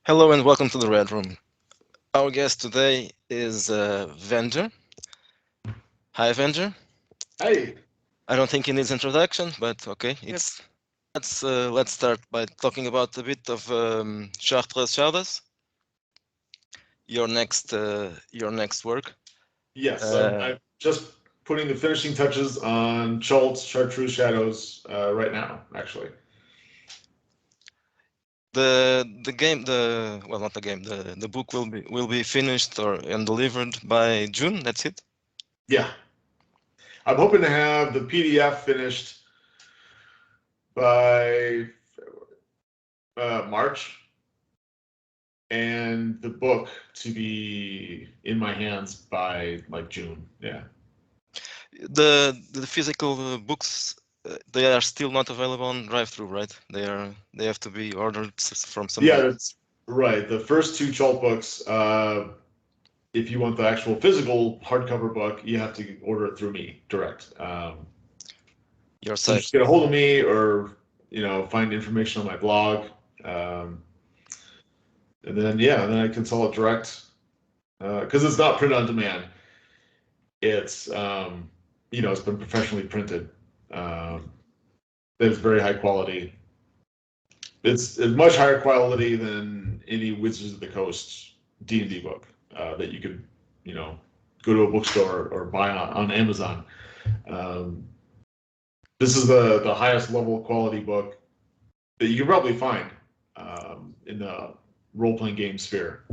Hello and welcome to the Red Room. Our guest today is Venger. Hi, Venger. Hey, I don't think he needs introduction, but okay, Yep. let's start by talking about a bit of Chartreuse Shadows, your next work. yes, Uh, I'm just putting the finishing touches on Chartreuse Shadows right now, actually. the game, the well, not the game, the book will be finished or and delivered by June. That's it. Yeah, I'm hoping to have the PDF finished by March and the book to be in my hands by like June. Yeah. The physical books they are still not available on drive-through, right? They have to be ordered from Yeah, somewhere else. that's right. The first two Chult books, if you want the actual physical hardcover book, you have to order it through me direct. Your So site. just get a hold of me or, find information on my blog. Um, and then, yeah, and then I can sell it direct because it's not print on demand. It's, it's been professionally printed. Um, it's very high quality. It's much higher quality than any Wizards of the Coast D&D book that you could, go to a bookstore or buy on Amazon. Um, this is the highest level quality book that you can probably find in the role-playing game sphere.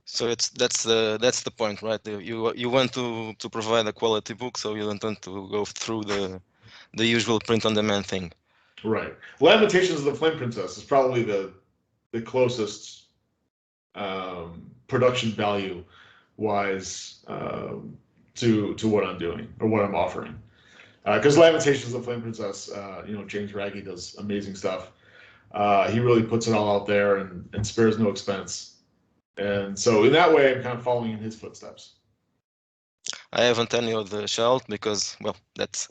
So that's the point, right? You want to provide a quality book, so you don't want to go through the usual print-on-demand thing. Right. Lamentations of the Flame Princess is probably the closest production value wise to what I'm doing or what I'm offering. Because Lamentations of the Flame Princess, James Raggy does amazing stuff. He really puts it all out there and spares no expense. And so in that way, I'm kind of following in his footsteps. I haven't any of the Shalt because, well, that's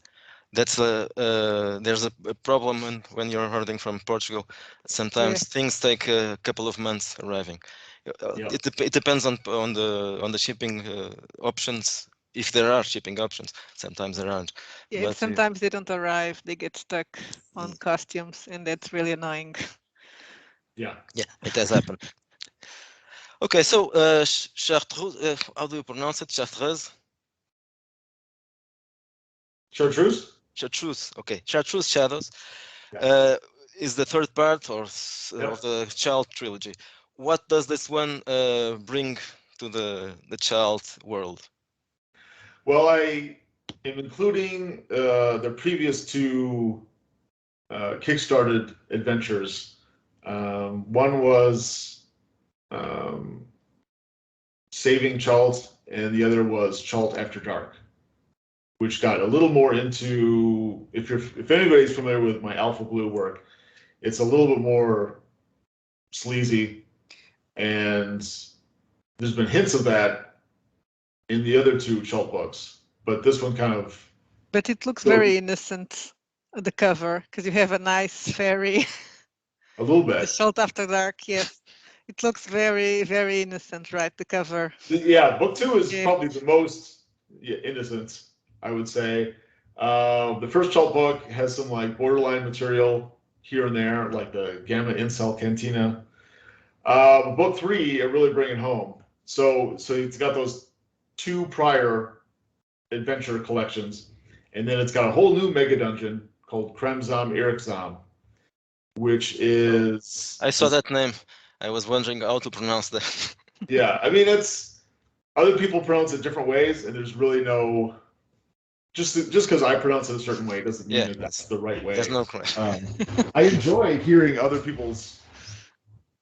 there's a problem when you're herding from Portugal. Yeah. Sometimes things take a couple of months arriving. Yep. It depends on the shipping options, if there are shipping options. Sometimes there aren't, Yeah, and but sometimes they don't arrive, they get stuck on costumes, and that's really annoying. Yeah. yeah, it has happened. Okay, so Chartreuse, how do you pronounce it? Chartreuse? Chartreuse? Chartreuse. Okay, Chartreuse Shadows Yeah. uh, is the third part of Yep. the Child trilogy. What does this one bring to the Child world? Well, I am including the previous two kickstarted adventures. One was um, Saving Chalt, and the other was Chalt After Dark, which got a little more into. If anybody's familiar with my Alpha Blue work, it's a little bit more sleazy, and there's been hints of that in the other two Chult books, but this one kind of But it looks goes very innocent, the cover, because you have a nice fairy. a little The bit. Shot After Dark, yes. It looks very, very innocent, right? The cover. Yeah, book two is Yeah. probably the most innocent, I would say. The first Chult book has some like borderline material here and there, like the Gamma Incel Cantina. Book three, I really bring it home. So it's got those two prior adventure collections, and then it's got a whole new mega dungeon called Kremzam Erikzam, which is I saw that name. I was wondering how to pronounce that. yeah. I mean, it's other people pronounce it different ways, and there's really no just because I pronounce it a certain way doesn't mean yeah, that that's the right there's way. no question. I enjoy hearing other people's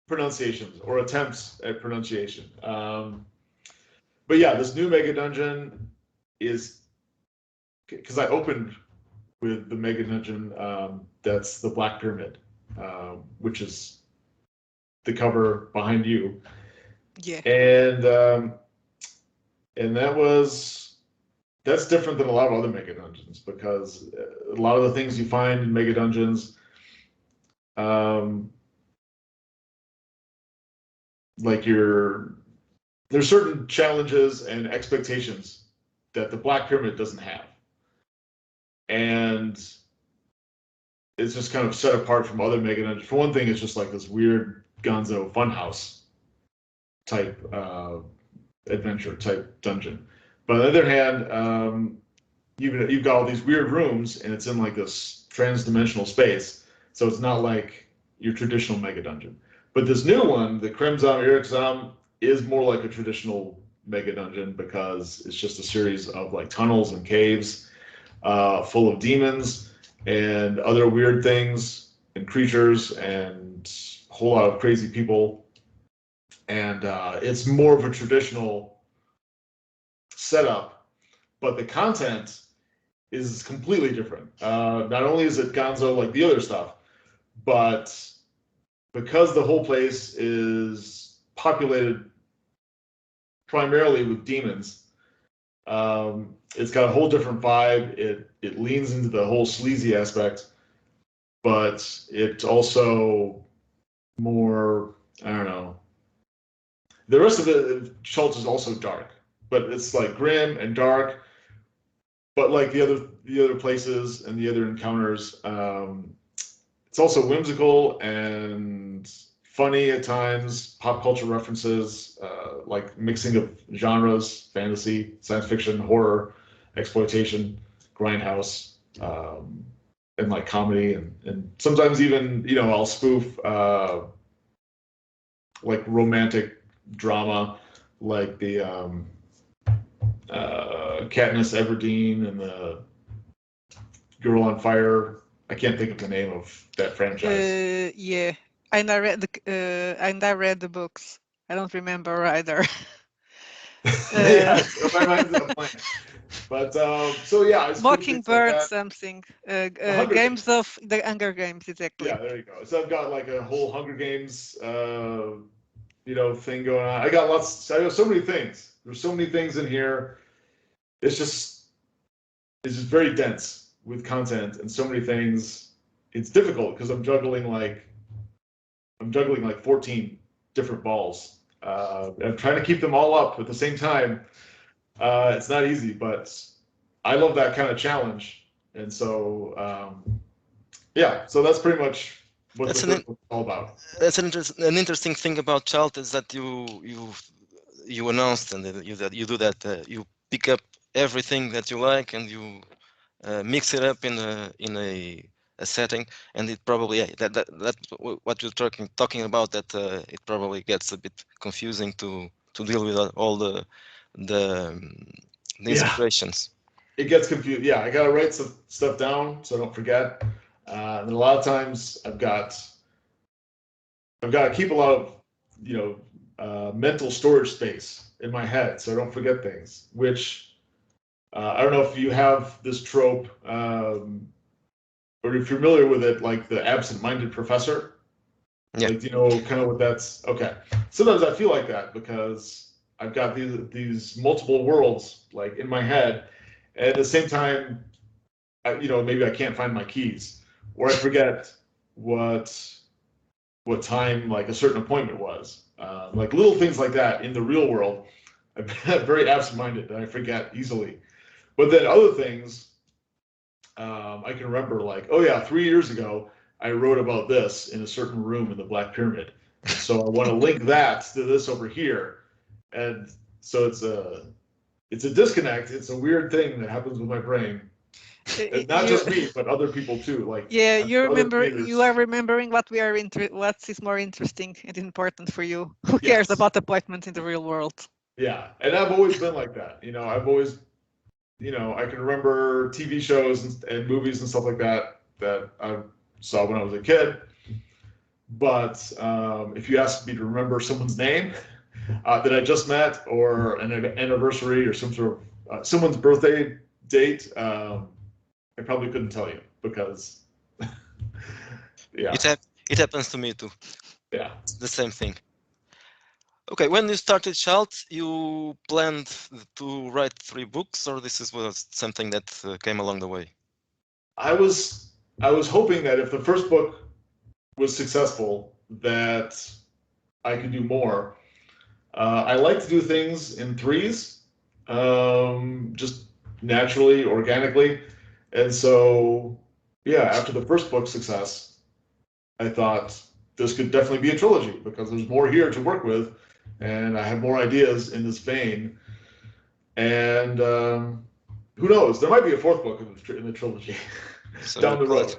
pronunciations or attempts at pronunciation. But yeah, this new mega dungeon is because I opened with the mega dungeon that's the Black Pyramid, which is the cover behind you, Yeah. and that's different than a lot of other mega dungeons because a lot of the things you find in mega dungeons, um, like there's certain challenges and expectations that the Black Pyramid doesn't have, and it's just kind of set apart from other mega dungeons. For one thing, it's just like this weird Gonzo funhouse type adventure type dungeon. But on the other hand, you've got all these weird rooms, and it's in like this trans-dimensional space, so it's not like your traditional mega dungeon. But this new one, the Kremzam Irixam, is more like a traditional mega dungeon because it's just a series of like tunnels and caves full of demons and other weird things and creatures and a whole lot of crazy people. And it's more of a traditional setup, but the content is completely different. Not only is it Gonzo like the other stuff, but because the whole place is populated primarily with demons, it's got a whole different vibe. It leans into the whole sleazy aspect, but it's also more, I don't know. The rest of it, Schultz is also dark, but it's like grim and dark. But like the other places and the other encounters, it's also whimsical and funny at times. Pop culture references, like mixing of genres: fantasy, science fiction, horror, exploitation, grindhouse, and like comedy, and sometimes even I'll spoof like romantic drama, like the Katniss Everdeen and the Girl on Fire. I can't think of the name of that franchise. Yeah, and I read the books. I don't remember either. Yeah, my mind's a blank. But so yeah, it's Mockingbird like something. Hunger Games of the Hunger Games, exactly. Yeah, there you go. So I've got like a whole Hunger Games, thing going on. I got so many things. There's so many things in here. It's just very dense with content and so many things. It's difficult because I'm juggling like 14 different balls. I'm trying to keep them all up at the same time. It's not easy, but I love that kind of challenge. And so, yeah, so that's pretty much what the first book is all about. That's an interesting thing about Child is that you announced and that you do that. You pick up everything that you like and you mix it up in a setting, and it probably that's what you're talking about. That it probably gets a bit confusing to deal with all the inspirations. It gets confused. Yeah, I gotta write some stuff down so I don't forget. And a lot of times I've got to keep a lot of mental storage space in my head so I don't forget things. Which I don't know if you have this trope or if you're familiar with it, like the absent-minded professor. Yeah. Like, kind of what that's okay. Sometimes I feel like that because I've got these multiple worlds like in my head, and at the same time, maybe I can't find my keys, or I forget what time like a certain appointment was. Like little things like that in the real world, I'm very absent-minded and I forget easily. But then other things, I can remember like, oh yeah, 3 years ago, I wrote about this in a certain room in the Black Pyramid. So I want to link that to this over here. And so it's a disconnect. It's a weird thing that happens with my brain. And not just me, but other people too. Like you are remembering what is more interesting and important for you. Who cares about appointments in the real world? Yeah, and I've always been like that. I've always, I can remember TV shows and movies and stuff like that I saw when I was a kid. But if you ask me to remember someone's name that I just met, or an anniversary, or some sort of someone's birthday date, I probably couldn't tell you because, yeah. It happens to me too. Yeah. It's the same thing. Okay, when you started Child, you planned to write 3 books, or this was something that came along the way? I was hoping that if the first book was successful, that I could do more. I like to do things in threes, just naturally, organically. And so, yeah, after the first book success, I thought this could definitely be a trilogy because there's more here to work with, and I have more ideas in this vein. And who knows? There might be a fourth book in the trilogy So down the we'll call road.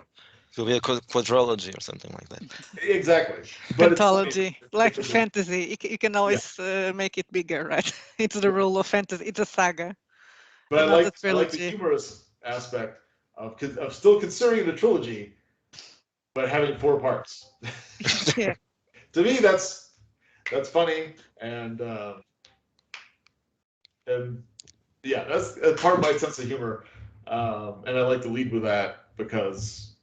it will be a quadrology or something like that. Exactly. But it's funny. Pentology, like It's a- fantasy. You can always make it bigger, right? It's the rule of fantasy. It's a saga, But and not a I like the trilogy. humorous aspect of still considering it a trilogy, but having 4 parts. Yeah, To me, that's funny, and yeah, that's part of my sense of humor, and I like to lead with that because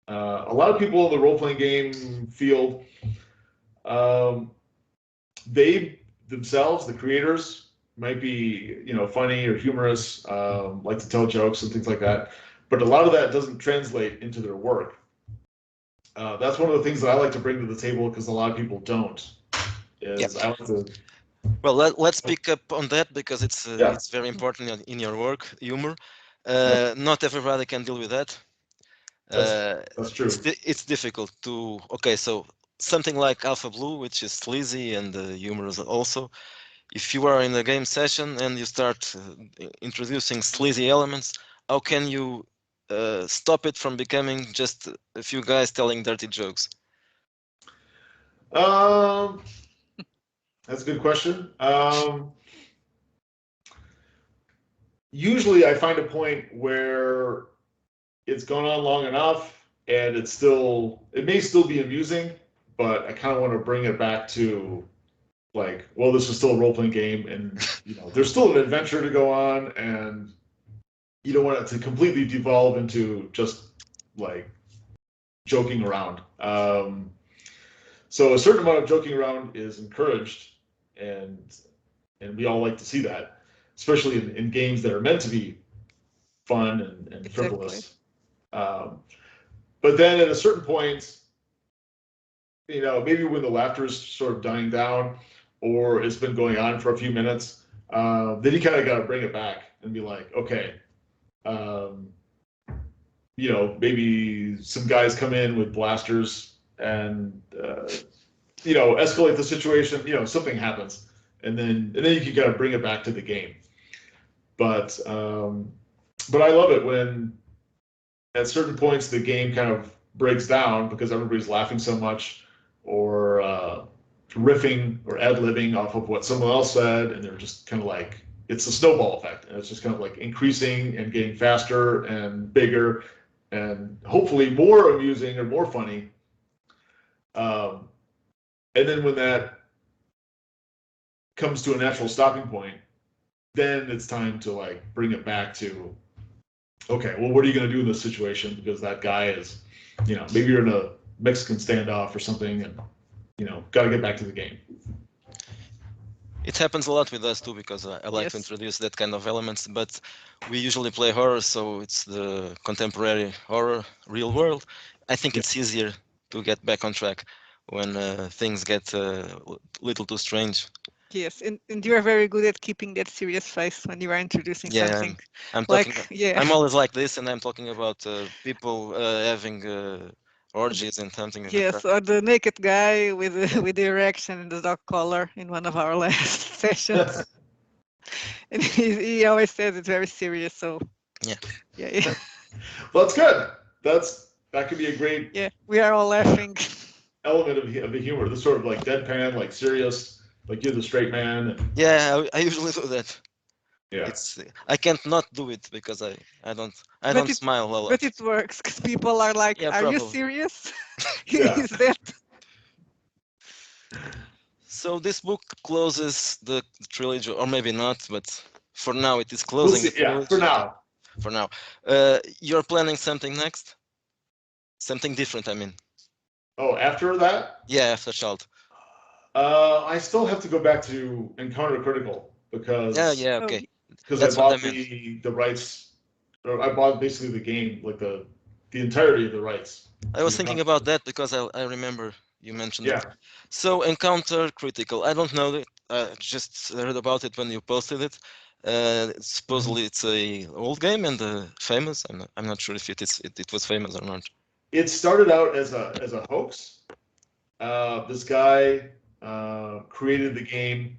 a lot of people in the role playing game field, um, they themselves, the creators, might be funny or humorous, like to tell jokes and things like that, but a lot of that doesn't translate into their work. That's one of the things that I like to bring to the table because a lot of people don't. Is I like to Well, let's pick up on that because Yeah. it's very important in your work, humor. Not everybody can deal with that. That's true. It's difficult to. Okay, so something like Alpha Blue, which is sleazy and humorous also. If you are in a game session and you start introducing sleazy elements, how can you stop it from becoming just a few guys telling dirty jokes? Um, that's a good question. Usually I find a point where it's gone on long enough and it may still be amusing, but I kind of want to bring it back to like, well, this is still a role-playing game and there's still an adventure to go on and you don't want it to completely devolve into just like joking around. So a certain amount of joking around is encouraged and we all like to see that, especially in games that are meant to be fun and frivolous. But then at a certain point, maybe when the laughter is sort of dying down or it's been going on for a few minutes, then you kind of got to bring it back and be like, okay, maybe some guys come in with blasters and, escalate the situation, something happens. And then you can kind of bring it back to the game. But I love it when at certain points the game kind of breaks down because everybody's laughing so much or riffing or ad-libbing off of what someone else said, and they're just kind of like, it's a snowball effect, and it's just kind of like increasing and getting faster and bigger and hopefully more amusing or more funny. And then when that comes to a natural stopping point, then it's time to like bring it back to, okay, well, what are you going to do in this situation? Because that guy is, maybe you're in a Mexican standoff or something, and got to get back to the game. It happens a lot with us too, because I like to introduce that kind of elements, but we usually play horror, so it's the contemporary horror, real world. I think it's easier to get back on track when things get a little too strange. Yes, and you are very good at keeping that serious face when you are introducing something. I'm like, talking, I'm always like this, and I'm talking about people having orgies and something like yes, that. or the naked guy with with the erection and the dog collar in one of our last sessions. And he always says it's very serious. So yeah. Well, that's good. That could be a great we are all laughing. element of the humor. This sort of like deadpan, like serious, like you're the straight man. And... I usually do that. Yeah, I can't not do it because I don't smile a lot. But it works because people are like, "Are you serious? Is that?" So this book closes the trilogy, or maybe not, but for now it is closing the trilogy. For now. For now. You're planning something next? Something different, I mean. Oh, after that? Yeah, after Child. I still have to go back to Encounter Critical because okay. Because I bought the rights, or I bought basically the game, like the entirety of the rights. I was thinking about that because I remember you mentioned it. Yeah. So Encounter Critical, I don't know it. just heard about it when you posted it. Supposedly it's a old game and famous. I'm not sure if it was famous or not. It started out as a hoax. This guy created the game,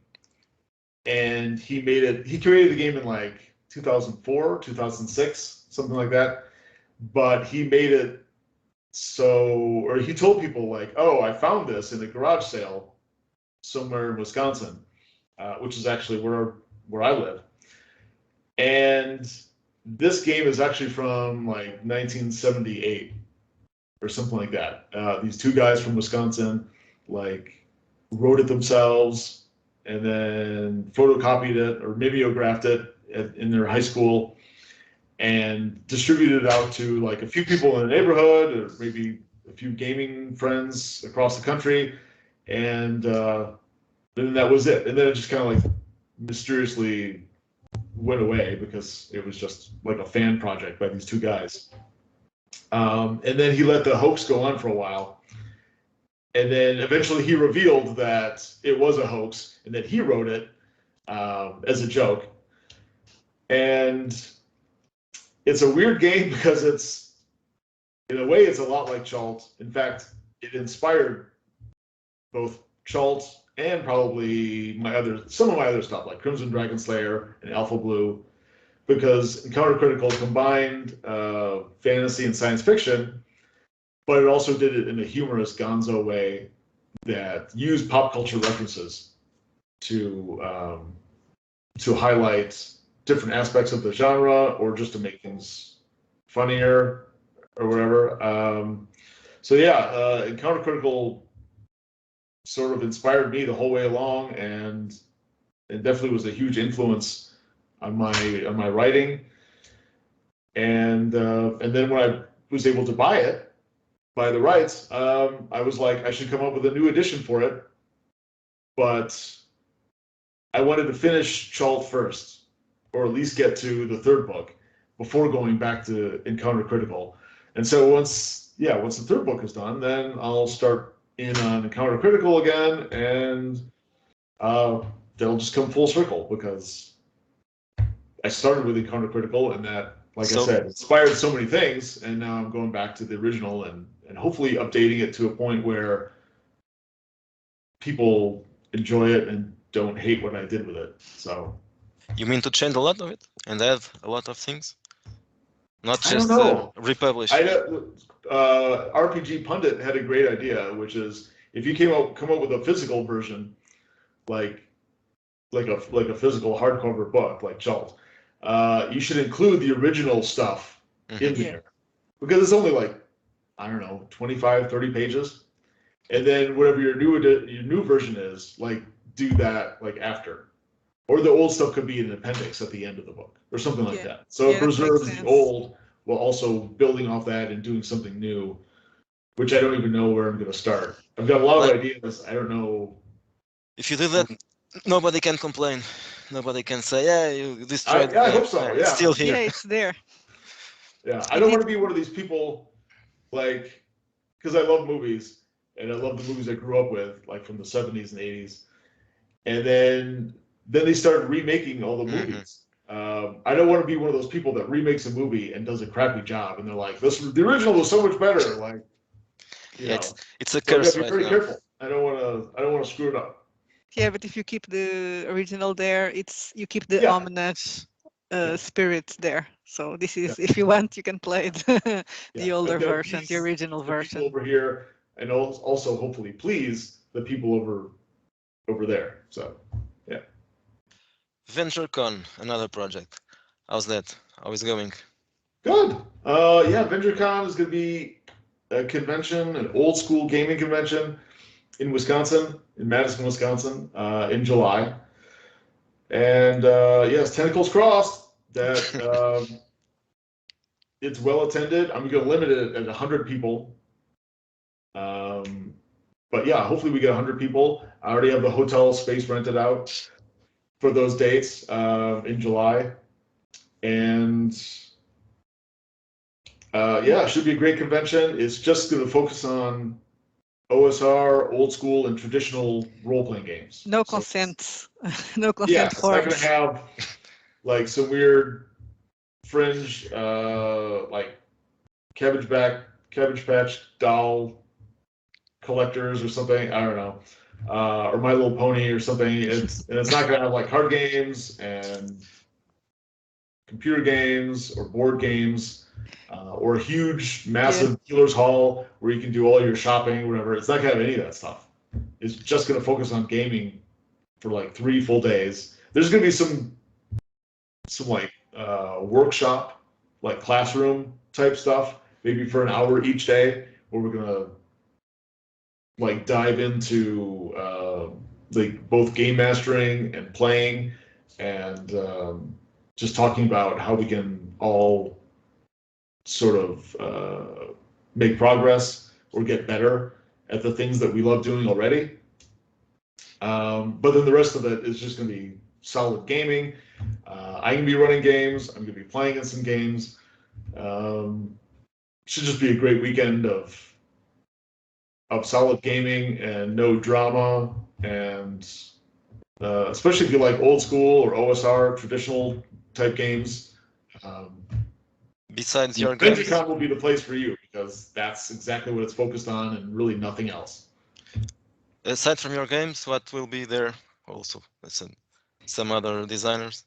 and he created the game in like 2004, 2006, something like that. But he made it or he told people like, "Oh, I found this in a garage sale somewhere in Wisconsin," which is actually where I live. And this game is actually from like 1978 or something like that. These two guys from Wisconsin like wrote it themselves and then photocopied it or mimeographed it in their high school and distributed it out to like a few people in the neighborhood or maybe a few gaming friends across the country. And then that was it. And then it just kind of like mysteriously went away because it was just like a fan project by these two guys. And then he let the hoax go on for a while. And then eventually he revealed that it was a hoax and that he wrote it as a joke. And it's a weird game because in a way, it's a lot like Chalt. In fact, it inspired both Chalt and probably some of my other stuff, like Crimson Dragon Slayer and Alpha Blue, because Encounter Critical combined fantasy and science fiction, but it also did it in a humorous gonzo way that used pop culture references to highlight different aspects of the genre or just to make things funnier or whatever. So yeah, Encounter Critical sort of inspired me the whole way along, and it definitely was a huge influence on my writing. And then when I was able to buy the rights, I was like, I should come up with a new edition for it, but I wanted to finish Chalt first, or at least get to the third book before going back to Encounter Critical. And so once the third book is done, then I'll start in on Encounter Critical again, and they'll just come full circle because I started with Encounter Critical, and that, like I said, inspired so many things, and now I'm going back to the original and hopefully updating it to a point where people enjoy it and don't hate what I did with it. So. You mean to change a lot of it and add a lot of things? Not just I don't know. Republish. RPG Pundit had a great idea, which is if you come up with a physical version, like a physical hardcover book like Chalt, you should include the original stuff in there because it's only like, I don't know, 25, 30 pages, and then whatever your new version is, like do that like after. Or the old stuff could be an appendix at the end of the book, or something like that. So it preserves the old while also building off that and doing something new, which I don't even know where I'm going to start. I've got a lot of ideas. I don't know. If you do that, nobody can complain. Nobody can say, "Yeah, you destroyed." I hope so. Yeah, it's still here. Yeah, it's there. Yeah, I don't want to be one of these people, like, because I love movies and I love the movies I grew up with, like from the 70s and 80s, and then they started remaking all the movies. I don't want to be one of those people that remakes a movie and does a crappy job, and they're like, the original was so much better." Like, it's a curse. So be very careful. I don't want to screw it up. Yeah, but if you keep the original there, you keep the ominous spirit there. So this is, if you want, you can play the older version, the original version over here, and also hopefully please the people over there. So. Venger Con, another project. How's that? How is it going? Good. Venger Con is going to be a convention, an old school gaming convention in Wisconsin, in Madison, Wisconsin, in July. And yes, tentacles crossed that it's well attended. I'm going to limit it at 100 people. But yeah, hopefully we get 100 people. I already have the hotel space rented out for those dates in July. And it should be a great convention. It's just going to focus on OSR, old school, and traditional role-playing games. No So consent. No yeah, consent it's not going to forms. have like some weird fringe, like cabbage patch doll collectors or something. I don't know, or My Little Pony or something. It's not going to have like card games and computer games or board games, or a huge, massive dealer's hall where you can do all your shopping, whatever. It's not going to have any of that stuff. It's just going to focus on gaming for like 3 full days. There's going to be some like workshop, like classroom type stuff, maybe for an hour each day, where we're going to like dive into like both game mastering and playing, and just talking about how we can all sort of make progress or get better at the things that we love doing already. But then the rest of it is just going to be solid gaming. I'm going to be running games. I'm going to be playing in some games. Should just be a great weekend of solid gaming and no drama. And especially if you like old school or OSR traditional type games. Besides your games, Venger Con will be the place for you, because that's exactly what it's focused on and really nothing else. aside from your games, what will be there also? Some other designers?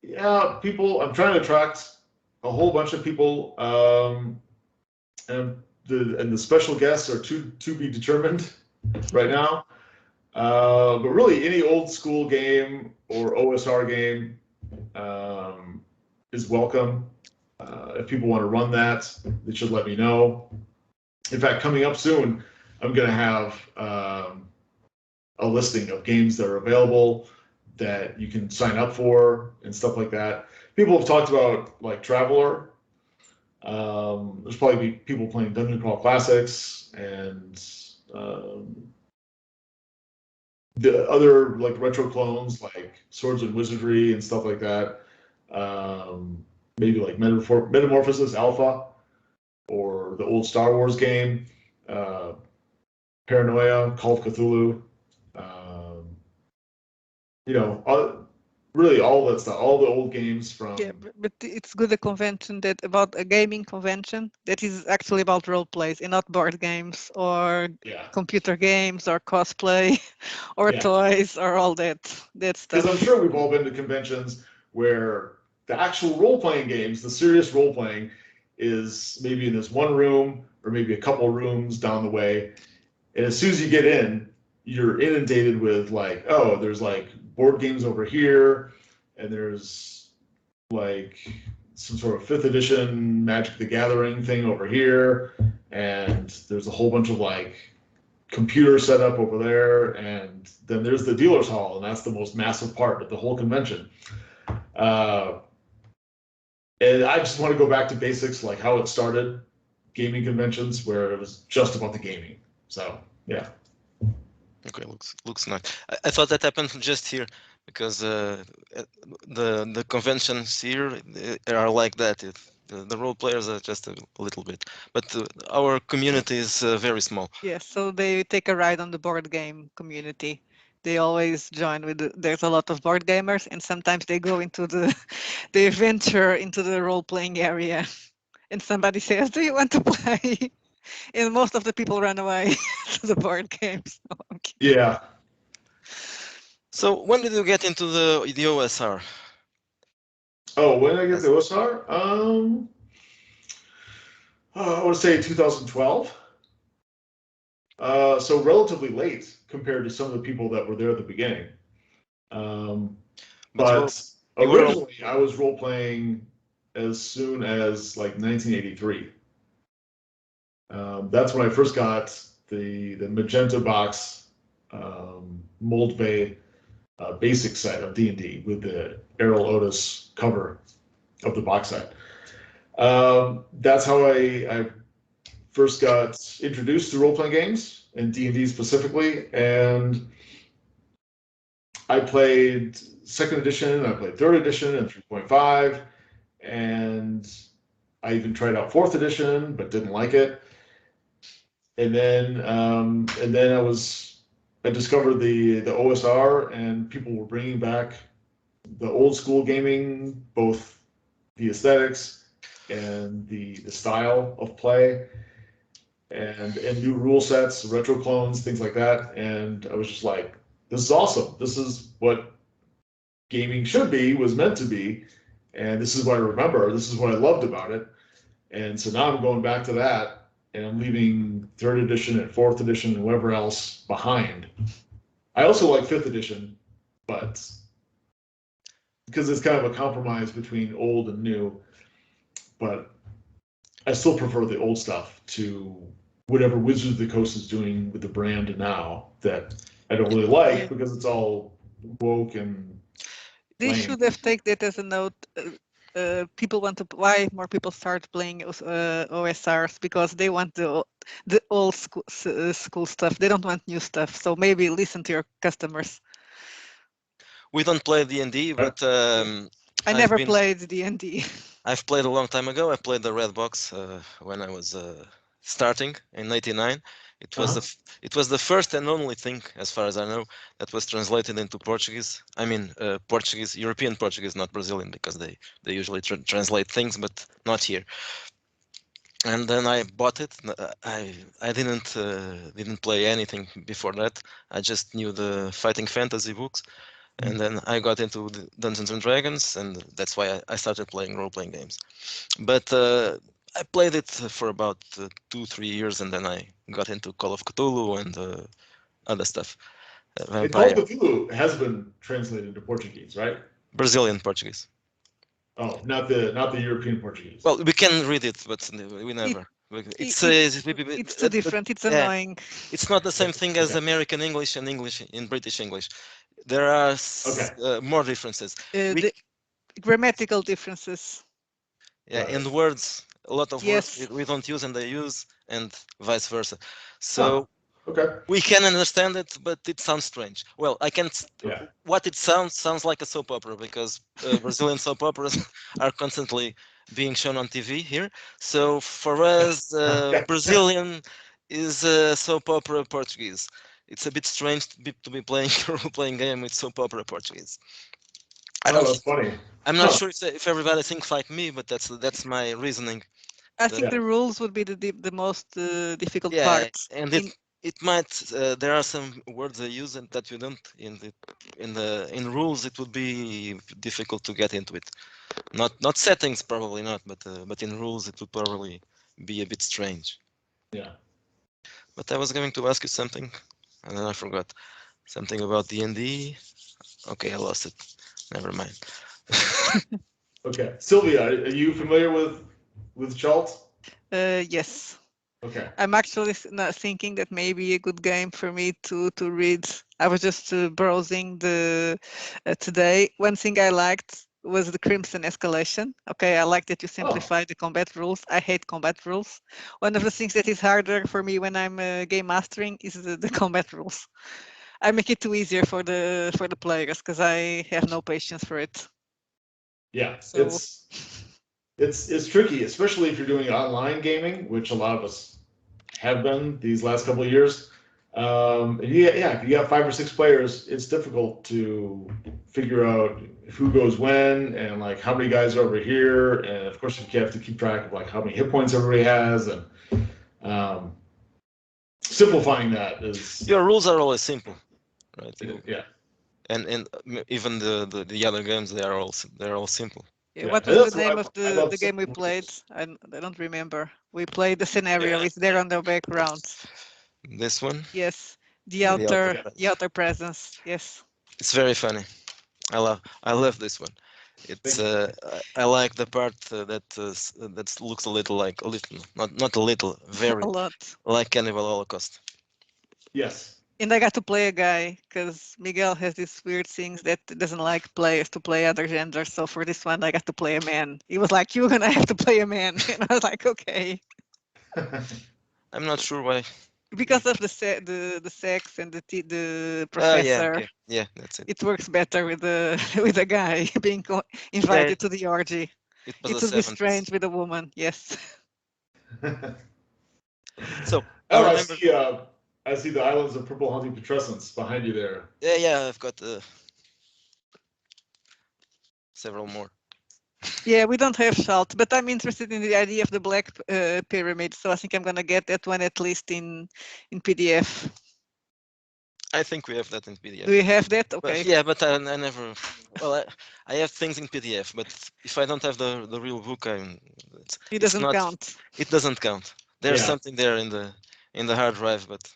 Yeah, people. I'm trying to attract a whole bunch of people, and the special guests are to be determined right now. But really, any old school game or OSR game is welcome. If people want to run that, they should let me know. In fact, coming up soon, I'm going to have a listing of games that are available that you can sign up for and stuff like that. People have talked about like Traveler. There's probably people playing Dungeon Crawl Classics and the other like retro clones like Swords and Wizardry and stuff like that. Maybe like Metamorphosis Alpha, or the old Star Wars game, Paranoia, Call of Cthulhu. Really all that stuff, all the old games from. Yeah, but it's good a convention that about a gaming convention that is actually about role plays and not board games or computer games or cosplay or toys or all that stuff. Because I'm sure we've all been to conventions where the actual role-playing games, the serious role-playing, is maybe in this one room or maybe a couple rooms down the way. And as soon as you get in, you're inundated with like, oh, there's like board games over here, and there's like some sort of 5th edition Magic the Gathering thing over here, and there's a whole bunch of like computer setup over there, and then there's the dealer's hall, and that's the most massive part of the whole convention. And I just want to go back to basics, like how it started, gaming conventions, where it was just about the gaming. So yeah. Okay, looks nice. I thought that happened just here, because the conventions here are like that. The role players are just a little bit, but our community is very small. Yes, so they take a ride on the board game community. They always join with there's a lot of board gamers, and sometimes they go into they venture into the role-playing area, and somebody says, "Do you want to play?" And most of the people run away to the board games. No, I'm kidding. Yeah. So when did you get into the OSR? Oh, when did I get the OSR? I would say 2012. So relatively late compared to some of the people that were there at the beginning. But originally, I was role playing as soon as like 1983. That's when I first got the Magenta box Mold Bay basic set of D&D with the Errol Otis cover of the box set. That's how I first got introduced to role-playing games and D&D specifically, and I played 2nd edition, I played 3rd edition and 3.5, and I even tried out 4th edition but didn't like it. and then I discovered the OSR, and people were bringing back the old school gaming, both the aesthetics and the style of play, and new rule sets, retro clones, things like that. And I was just like, this is awesome. This is what gaming should be, was meant to be, and this is what I remember. This is what I loved about it. And so now I'm going back to that, and I'm leaving third edition and fourth edition and whatever else behind. I also like fifth edition, but because it's kind of a compromise between old and new, but I still prefer the old stuff to whatever Wizards of the Coast is doing with the brand now that I don't really like because it's all woke and They lame. should have taken that as a note. People want to why more people start playing OSRs because they want the old school stuff. They don't want new stuff. So maybe listen to your customers. We don't play D&D, but I never played D&D. I've played a long time ago. I played the Red Box when I was starting in '89. It was the first and only thing, as far as I know, that was translated into Portuguese. I mean, Portuguese, European Portuguese, not Brazilian, because they usually translate things, but not here. And then I bought it. I didn't play anything before that. I just knew the fighting fantasy books, and then I got into the Dungeons and Dragons, and that's why I started playing role-playing games. But I played it for about 2-3 years, and then I got into Call of Cthulhu and other stuff. And Call of Cthulhu has been translated to Portuguese, right? Brazilian Portuguese. Oh, not the European Portuguese. Well, we can read it, but we never. It's too different. It's annoying. It's not the same thing as American English and English in British English. There are more differences. Grammatical differences. Yeah, and words, a lot of words we don't use and they use, and vice versa. So we can understand it, but it sounds strange. Well, I can't. What it sounds like a soap opera, because Brazilian soap operas are constantly being shown on TV here. So for us, Brazilian is a soap opera Portuguese. It's a bit strange to be playing a role-playing game with soap opera Portuguese. That's funny. I'm not sure if everybody thinks like me, but that's my reasoning. I think the rules would be the most difficult part. parts. And it might there are some words they use and that you don't in rules. It would be difficult to get into it. Not settings, probably not, but in rules it would probably be a bit strange. Yeah. But I was going to ask you something, and then I forgot something about D&D. Okay, I lost it. Never mind. Okay, Sylvia, are you familiar with Chalt? Yes. Okay. I'm actually thinking that maybe a good game for me to read. I was just browsing today. One thing I liked was the Crimson Escalation. Okay, I like that you simplify the combat rules. I hate combat rules. One of the things that is harder for me when I'm game mastering is the combat rules. I make it too easier for the players because I have no patience for it. Yeah, so it's tricky, especially if you're doing online gaming, which a lot of us have been these last couple of years. And if you got 5 or 6 players, it's difficult to figure out who goes when and like how many guys are over here, and of course you have to keep track of like how many hit points everybody has, and simplifying that is. Your rules are always simple, right? Yeah. And even the other games, they're all simple. Yeah, what was the name of the game we played? I don't remember. We played the scenario. It's there on the background. This one? Yes, the outer presence. Yes. It's very funny. I love this one. It's I like the part that looks a little, not a little, very a lot like Cannibal Holocaust. Yes. And I got to play a guy because Miguel has these weird things that doesn't like players to play other genders. So for this one, I got to play a man. He was like, "You're gonna have to play a man," and I was like, "Okay." I'm not sure why. Because of the sex and the professor. Yeah, that's it. It works better with a guy being invited to the orgy. It would be strange with a woman. Yes. So Oh, I remember. see. I see the islands of purple hunting putrescence behind you there. Yeah, I've got several more. Yeah, we don't have salt, but I'm interested in the idea of the black pyramid, so I think I'm gonna get that one at least in PDF. I think we have that in PDF. Do you have that? But, Okay. yeah, but I never. Well, I have things in PDF, but if I don't have the real book, It it's doesn't not. count. It doesn't count. There's Yeah. something there in the hard drive, but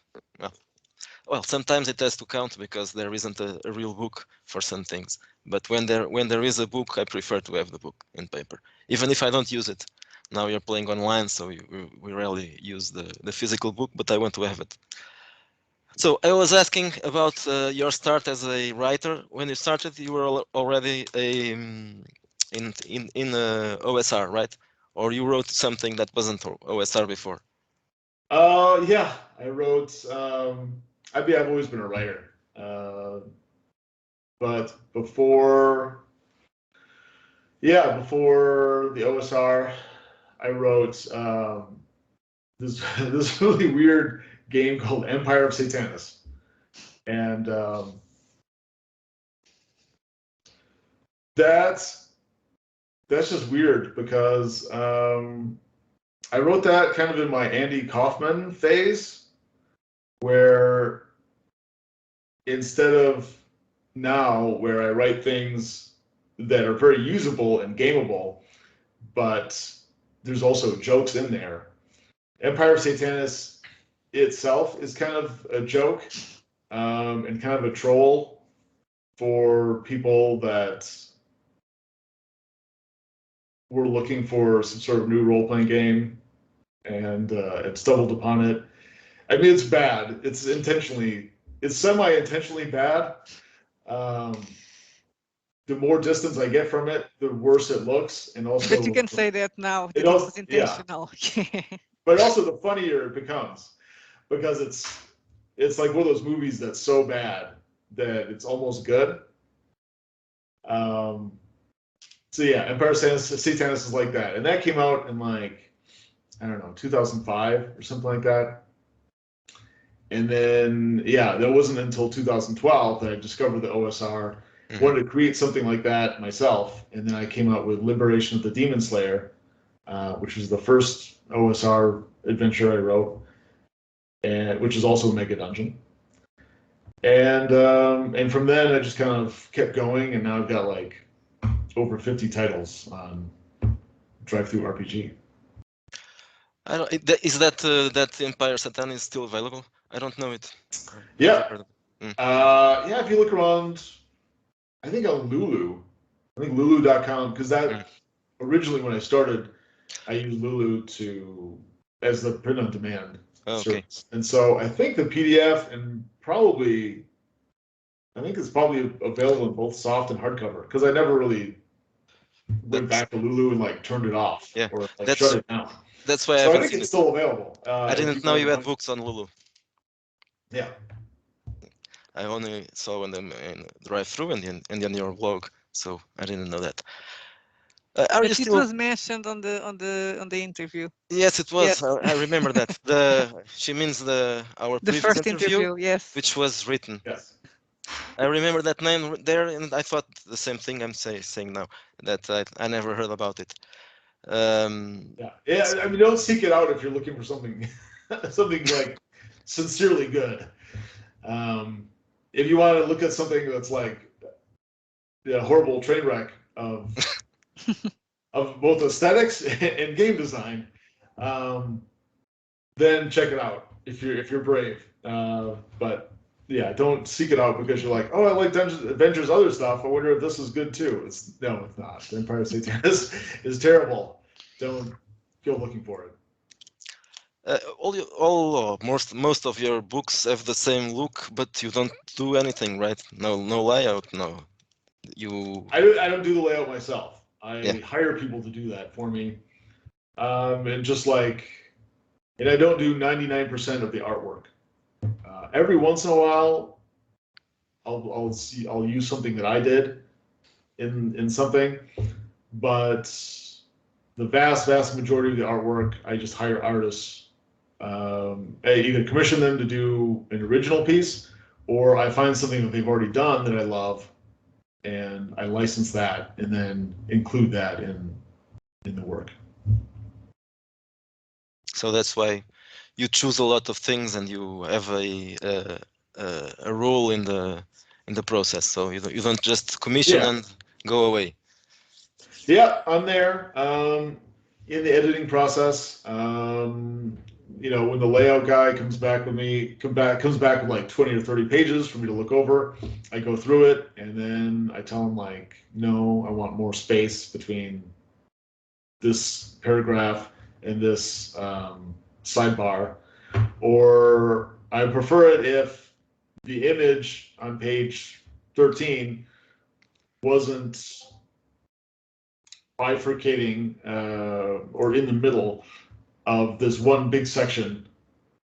well, sometimes it has to count because there isn't a real book for some things. But when there is a book, I prefer to have the book in paper, even if I don't use it. Now you're playing online, so we rarely use the physical book, but I want to have it. So I was asking about your start as a writer. When you started, you were already in OSR, right? Or you wrote something that wasn't OSR before? Yeah, I wrote. I've always been a writer, but before the OSR, I wrote this this really weird game called Empire of Satanis, and that's just weird because I wrote that kind of in my Andy Kaufman phase, where instead of now where I write things that are very usable and gameable, but there's also jokes in there. Empire of Satanis itself is kind of a joke and kind of a troll for people that were looking for some sort of new role-playing game and had stumbled upon it. I mean, it's bad. It's semi-intentionally bad. The more distance I get from it, the worse it looks, and also But you can say that now that it it also was intentional. but also the funnier it becomes because it's like one of those movies that's so bad that it's almost good. So yeah, Empire of Satanis is like that, and that came out in like I don't know 2005 or something like that. And then yeah, that wasn't until 2012 that I discovered the OSR. Wanted to create something like that myself, and then I came out with Liberation of the Demon Slayer, which was the first OSR adventure I wrote, and which is also a mega dungeon. And from then I just kind of kept going, and now I've got like over 50 titles on Drive-Thru RPG. I don't. Is that Empire Satanis is still available? I don't know it. Yeah. Yeah. If you look around, I think on Lulu, I think Lulu.com, because that originally when I started, I used Lulu as the print on demand service, and so I think the PDF and I think it's probably available in both soft and hardcover because I never really went back to Lulu and like turned it off or like shut it down. That's why I think it's still available. I didn't know you had books on Lulu. Yeah. I only saw in Drive-Thru and on your blog, so I didn't know that. But it was mentioned on the interview. Yes, it was. Yes. I remember that. She means our previous first interview, yes, which was written. Yes. I remember that name there, and I thought the same thing I'm saying now, that I never heard about it. Yeah. I mean, don't seek it out if you're looking for something like sincerely good. If you want to look at something that's like a horrible train wreck of both aesthetics and game design, then check it out if you're brave. But yeah, don't seek it out because you're like, oh, I like Dungeons Adventures other stuff. I wonder if this is good too. It's not. The Empire of Satanis is terrible. Don't go looking for it. Most of your books have the same look, but you don't do anything, right? No layout, no. I don't do the layout myself. I hire people to do that for me, and I don't do 99% of the artwork. Every once in a while, I'll use something that I did in something, but the vast majority of the artwork I just hire artists I either commission them to do an original piece, or I find something that they've already done that I love, and I license that, and then include that in the work. So that's why you choose a lot of things, and you have a role in the process. So you don't just commission and go away. Yeah, I'm there in the editing process. You know, when the layout guy comes back with like 20 or 30 pages for me to look over, I go through it, and then I tell him, like, no, I want more space between this paragraph and this sidebar, or I prefer it if the image on page 13 wasn't bifurcating or in the middle of this one big section.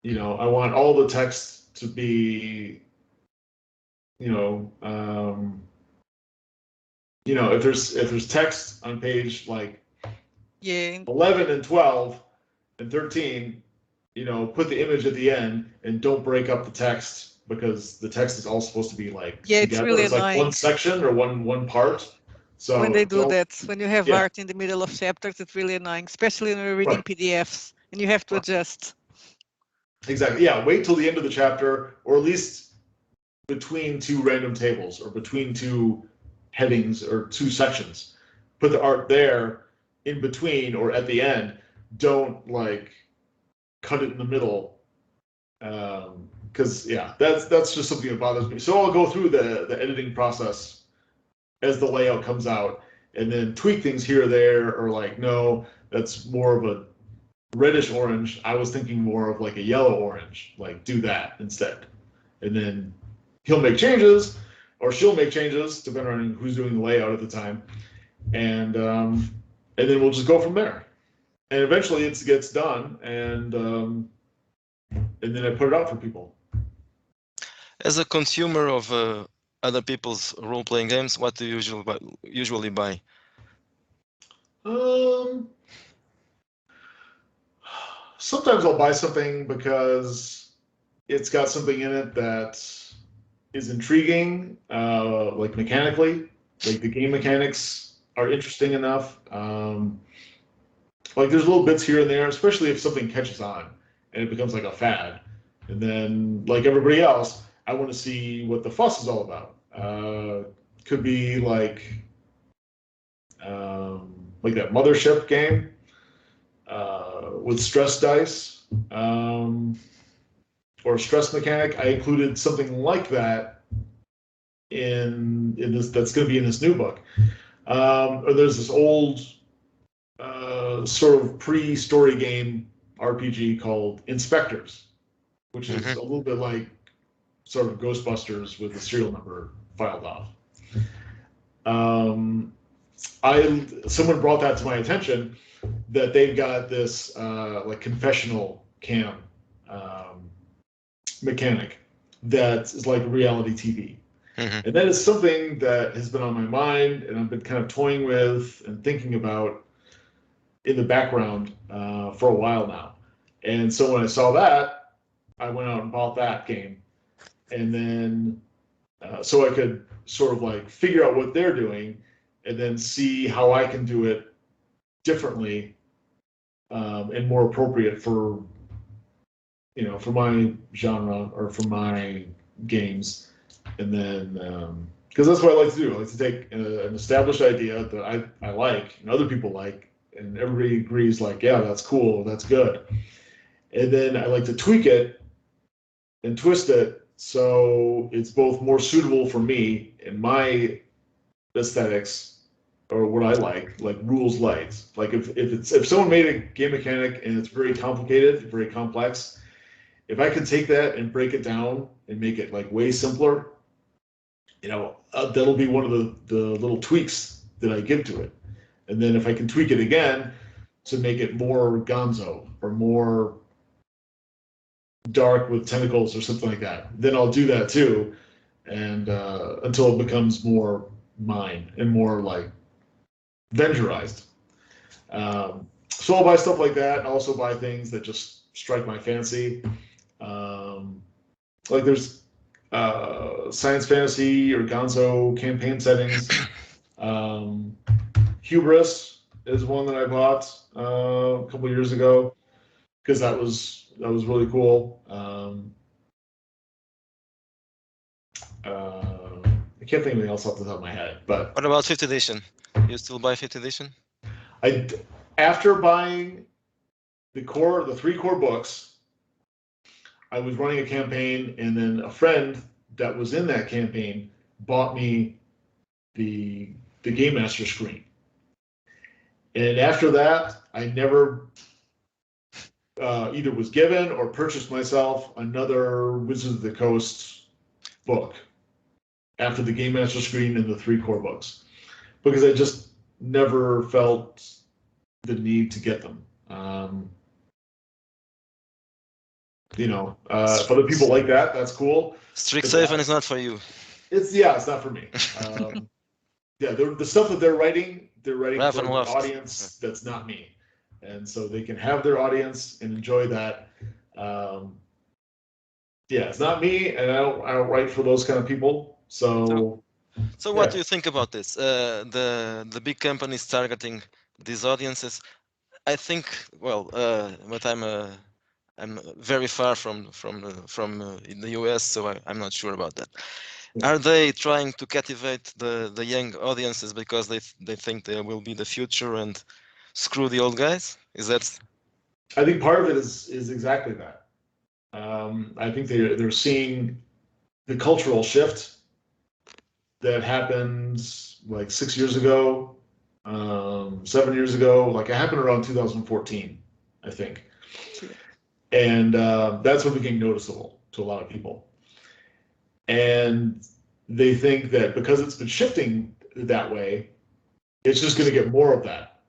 You know, I want all the text to be, if there's text on page like 11 and 12 and 13, put the image at the end and don't break up the text, because the text is all supposed to be like together. It's really it's annoying. Like one section or one part. So when they do that, when you have art in the middle of chapters, it's really annoying, especially when you're reading PDFs and you have to adjust. Exactly. Yeah. Wait till the end of the chapter, or at least between two random tables or between two headings or two sections. Put the art there in between or at the end. Don't like cut it in the middle. Because that's just something that bothers me. So I'll go through the editing process as the layout comes out, and then tweak things here or there, or like, no, that's more of a reddish orange. I was thinking more of like a yellow orange. Like, do that instead. And then he'll make changes, or she'll make changes, depending on who's doing the layout at the time. And then we'll just go from there. And eventually it gets done, and then I put it out for people. As a consumer of other people's role-playing games, what do you usually buy? Sometimes I'll buy something because it's got something in it that is intriguing, like mechanically. Like the game mechanics are interesting enough. Like there's little bits here and there, especially if something catches on and it becomes like a fad. And then, like everybody else, I want to see what the fuss is all about. Could be like that Mothership game with stress dice or stress mechanic. I included something like that in this. That's going to be in this new book. Or there's this old sort of pre-story game RPG called Inspectors, which is a little bit like sort of Ghostbusters with the serial number filed off. Someone brought that to my attention, that they've got this like confessional cam mechanic that is like reality TV. And that is something that has been on my mind, and I've been kind of toying with and thinking about in the background for a while now. And so when I saw that, I went out and bought that game. And then so I could sort of like figure out what they're doing and then see how I can do it differently and more appropriate for for my genre or for my games. And then because that's what I like to do. I like to take an established idea that I like and other people like, and everybody agrees, like, yeah, that's cool, that's good. And then I like to tweak it and twist it so it's both more suitable for me and my aesthetics, or what I like rules light. Like if someone made a game mechanic and it's very complicated, very complex, if I could take that and break it down and make it like way simpler, that'll be one of the little tweaks that I give to it. And then if I can tweak it again to make it more gonzo or more dark with tentacles or something like that, then I'll do that too, and until it becomes more mine and more like Vengerized. So I'll buy stuff like that. I also buy things that just strike my fancy. Like there's science fantasy or gonzo campaign settings. Hubris is one that I bought a couple years ago because that was really cool. I can't think of anything else off the top of my head, but What about 5th edition? You still buy 5th edition? After buying the 3 core books, I was running a campaign, and then a friend that was in that campaign bought me the Game Master screen. And after that, I never either was given or purchased myself another Wizards of the Coast book after the Game Master screen and the 3 core books, because I just never felt the need to get them. If other people like that, that's cool. Strixhaven is not for you. It's not for me. The stuff that they're writing for an audience that's not me, and so they can have their audience and enjoy that. It's not me, and I don't write for those kind of people. So what do you think about this? The big companies targeting these audiences. I think, but I'm very far from in the US, so I'm not sure about that. Are they trying to captivate the young audiences because they think they will be the future and screw the old guys? Is that? I think part of it is exactly that. I think they're seeing the cultural shift that happened like 6 years ago, 7 years ago. Like it happened around 2014, I think. And that's what became noticeable to a lot of people. And they think that because it's been shifting that way, it's just going to get more of that.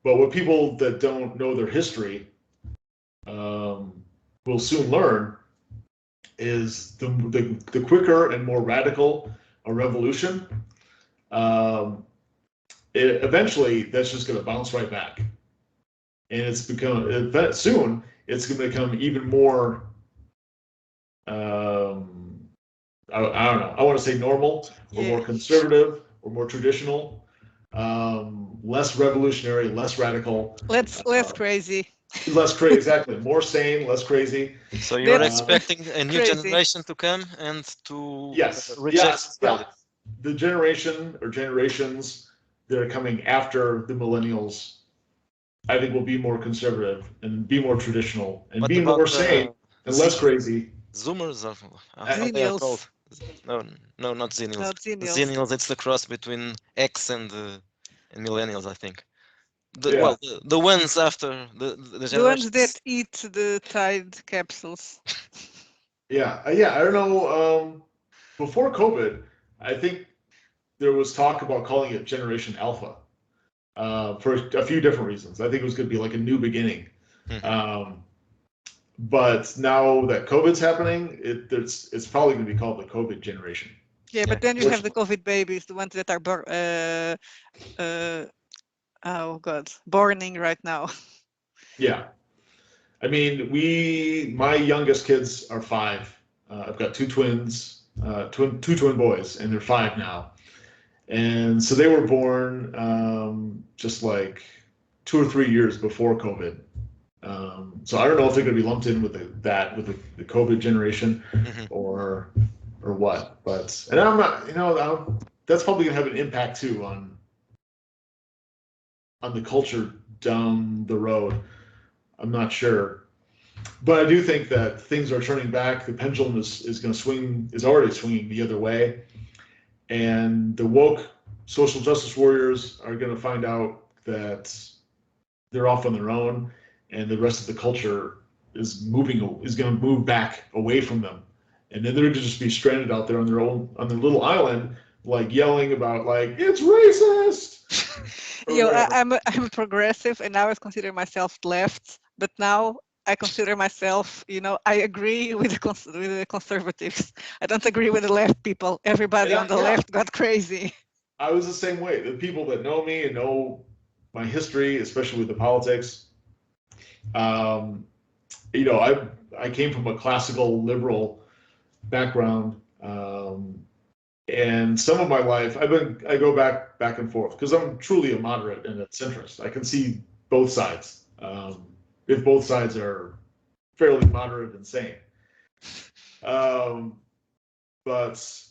But what people that don't know their history will soon learn is the quicker and more radical a revolution, eventually that's just going to bounce right back. And soon it's going to become even more, I don't know, I want to say normal or more conservative or more traditional, less revolutionary, less radical. Less crazy. Less crazy, exactly. More sane, less crazy. So you're expecting a new generation to come and to reject the generation or generations that are coming after the millennials, I think, will be more conservative and be more traditional and be more sane and less crazy. Zoomers are Zennials. No, not Zennials. Not Zennials. Zennials, it's the cross between X and millennials, I think. The ones after the ones that eat the Tide capsules. I don't know. Before COVID, I think there was talk about calling it Generation Alpha for a few different reasons. I think it was going to be like a new beginning. But now that COVID's happening, it's probably going to be called the COVID generation. Yeah, but then you have the COVID babies, the ones that are borning right now. Yeah. I mean, my youngest kids are 5. I've got 2 twins, two twin boys, and they're 5 now. And so they were born just like 2 or 3 years before COVID. So I don't know if they're going to be lumped in with the COVID generation or what. But I'm not, that's probably going to have an impact too on the culture down the road. I'm not sure. But I do think that things are turning back. The pendulum is already swinging the other way. And the woke social justice warriors are going to find out that they're off on their own, and the rest of the culture is going to move back away from them. And then they're going to just be stranded out there on their little island, like yelling about like, it's racist. I'm a progressive, and I always consider myself left, but now I consider myself, I agree with the conservatives. I don't agree with the left people. Everybody on the left got crazy. I was the same way. The people that know me and know my history, especially with the politics, I came from a classical liberal background, and some of my life I go back and forth because I'm truly a moderate and a centrist. I can see both sides, if both sides are fairly moderate and sane. But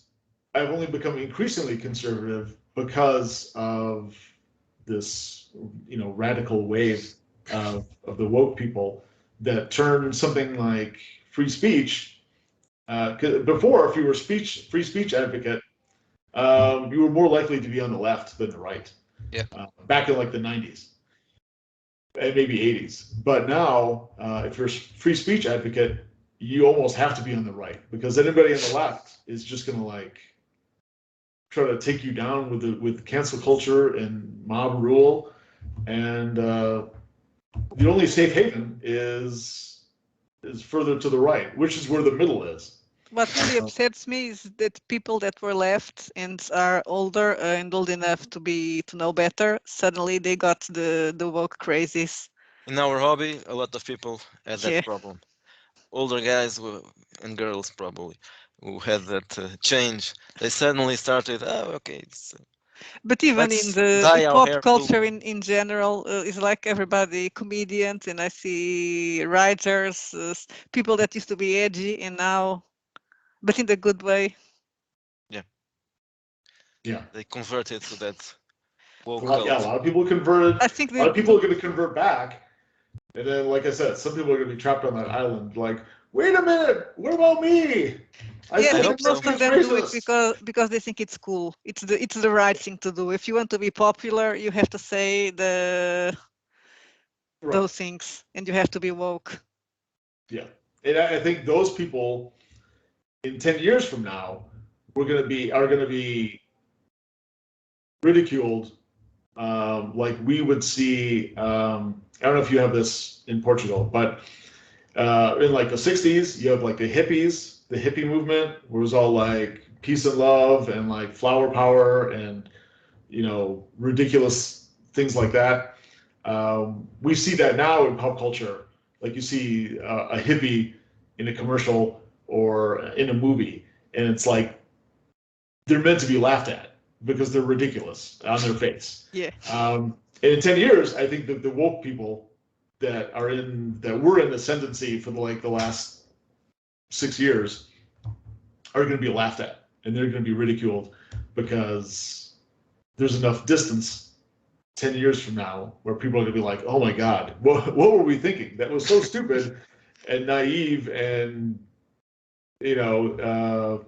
I've only become increasingly conservative because of this, radical wave of the woke people that turn something like free speech. Before, if you were free speech advocate, you were more likely to be on the left than the right. Yeah. Back in like the 90s and maybe 80s. But now, if you're a free speech advocate, you almost have to be on the right because anybody on the left is just going to like try to take you down with cancel culture and mob rule, and the only safe haven is further to the right, which is where the middle is. What really upsets me is that people that were left and are older and old enough to know better, suddenly they got the woke crazies. In our hobby, a lot of people had Yeah. that problem. Older guys and girls probably who had that change. They suddenly started. Oh, okay. But even in Let's the dye our pop hair blue. culture in general, it's like everybody, comedians, and I see writers, people that used to be edgy and now, but in the good way. Yeah. They converted to that woke A cult. lot of people converted. I think A lot of people are going to convert back, and then, like I said, some people are going to be trapped on that island. Like, wait a minute, what about me? I yeah, I still think hope think so. most this of guy's them do it racist. because they think it's cool. It's the right thing to do. If you want to be popular, you have to say those things, and you have to be woke. Yeah, and I think those people in 10 years from now are going to be ridiculed, like we would see. I don't know if you have this in Portugal, but in like the 60s, you have like the hippies, the hippie movement, where it was all like peace and love and like flower power and ridiculous things like that. We see that now in pop culture. Like you see a hippie in a commercial or in a movie, and it's like they're meant to be laughed at because they're ridiculous on their face. Yeah. And in 10 years, I think that the woke people that were in ascendancy for the last 6 years are going to be laughed at, and they're going to be ridiculed because there's enough distance 10 years from now where people are going to be like, oh my God, what were we thinking? That was so stupid and naive, and that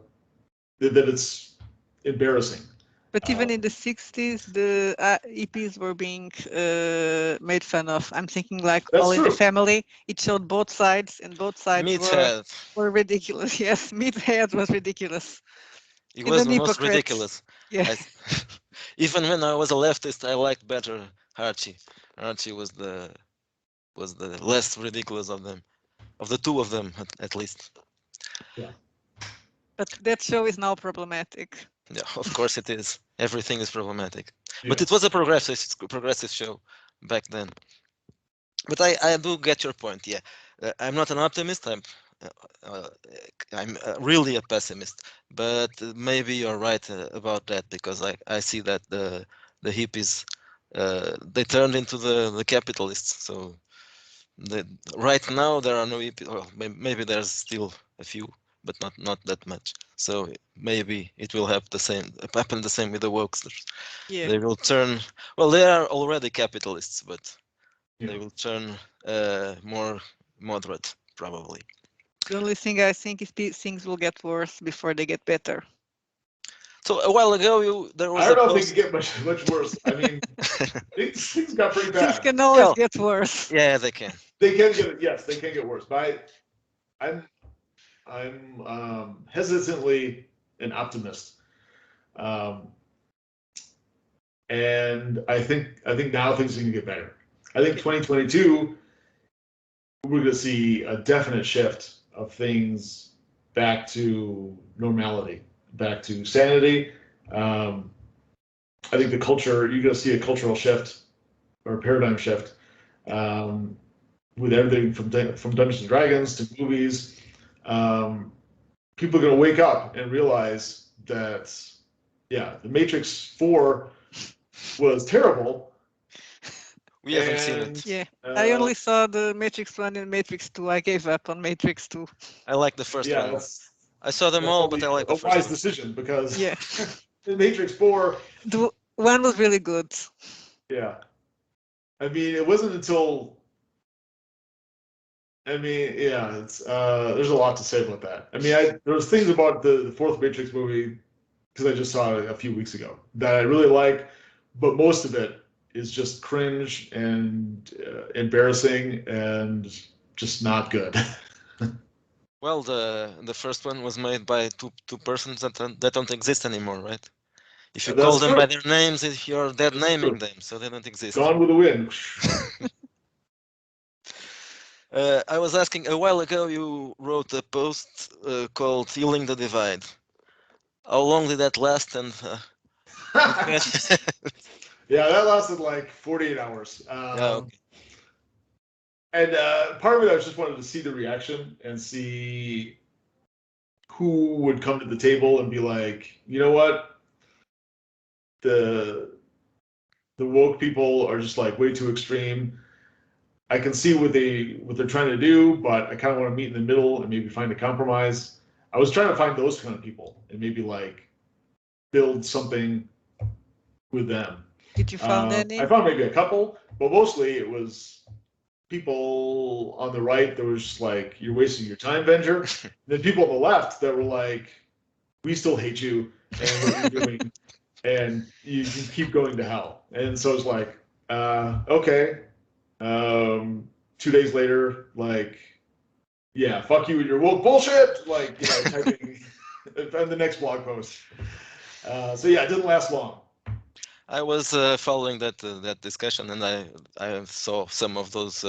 it's embarrassing. But even in the 60s, the EPs were being made fun of. I'm thinking like That's All in the true. Family. It showed both sides, and both sides Meathead. were ridiculous. Yes, Meathead was ridiculous. It And was then the most hypocrites. ridiculous. Yeah. Even when I was a leftist, I liked better Archie. Archie was the less ridiculous of them, of the two of them at least. But that show is now problematic. Yeah, of course it is. Everything is problematic. But Yeah. it was a progressive show back then. But I do get your point. Yeah, I'm not an optimist. Uh, uh, I'm really a pessimist. But maybe you're right about that because I see that the hippies they turned into the capitalists. So right now there are no hippies. Well, maybe there's still a few, but not that much. So maybe it will happen the same with the wokesters. Yeah. They will turn. Well, they are already capitalists, but Yeah. they will turn more moderate, probably. The only thing I think is things will get worse before they get better. So a while ago, there was I don't a know if they post. can get much worse. I mean, things got pretty Things bad. can always Yeah, get worse. yeah, they can. They can get yes, they can get worse. But I'm hesitantly an optimist, um, and I think now things are going to get better. I think 2022 we're going to see a definite shift of things back to normality, back to sanity. I think the culture, you're going to see a cultural shift or a paradigm shift. with everything from Dungeons and Dragons to movies, people are going to wake up and realize that, yeah, the Matrix 4 was terrible, We haven't seen it. and Yeah, I uh, only saw the Matrix 1 and Matrix 2. I gave up on Matrix 2. I like the first yeah, one. I saw them that's all, but probably I like the a first wise one. decision because Yeah, in Matrix 4, the one was really good. yeah, I mean, it wasn't until I mean, yeah, it's there's a lot to say about that. I mean, there was things about the fourth Matrix movie because I just saw it a few weeks ago that I really like, but most of it is just cringe and embarrassing and just not good. Well, the first one was made by two persons that don't exist anymore, right? If you call That's them true. by their names, you're dead That's naming true. them, so they don't exist. Gone with the Wind. I was asking a while ago. You wrote a post called "Healing the Divide." How long did that last? And Yeah, that lasted like 48 hours. yeah, okay. And part of it, I just wanted to see the reaction and see who would come to the table and be like, you know what, the the woke people are just like way too extreme. I can see what they're trying to do, but I kind of want to meet in the middle and maybe find a compromise. I was trying to find those kind of people and maybe like build something with them. Did you find I any? found maybe a couple, but mostly it was people on the right that was just like, "You're wasting your time, Venger." And then people on the left that were like, "We still hate you and what you're doing, and you can keep going to hell." And so it's like, okay. 2 days later, like, yeah, fuck you and your woke bullshit. Like, typing on the next blog post. So yeah, it didn't last long. I was following that discussion, and I saw some of those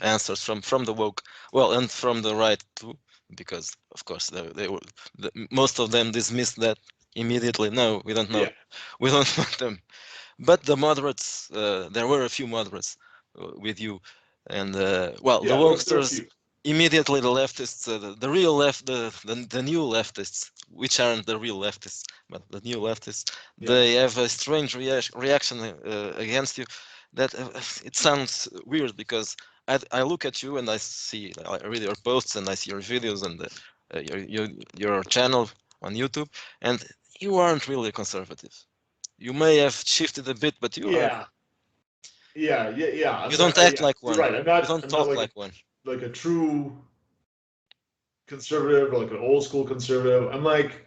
answers from the woke, well, and from the right too, because of course they were most of them dismissed that immediately. No, we don't know, Yeah, we don't want them. But the moderates, there were a few moderates with you, and well, the yeah, there are a wokesters few. immediately the leftists, the real left, the new leftists, which aren't the real leftists, but the new leftists, Yeah, they have a strange reaction against you. That it sounds weird because I look at you and I read your posts and I see your videos and your channel on YouTube, and you aren't really conservative. You may have shifted a bit, but yeah, yeah. you don't act Yeah, like you're one. right. You don't I'm not talk like one. like a true conservative or like an old school conservative. I'm like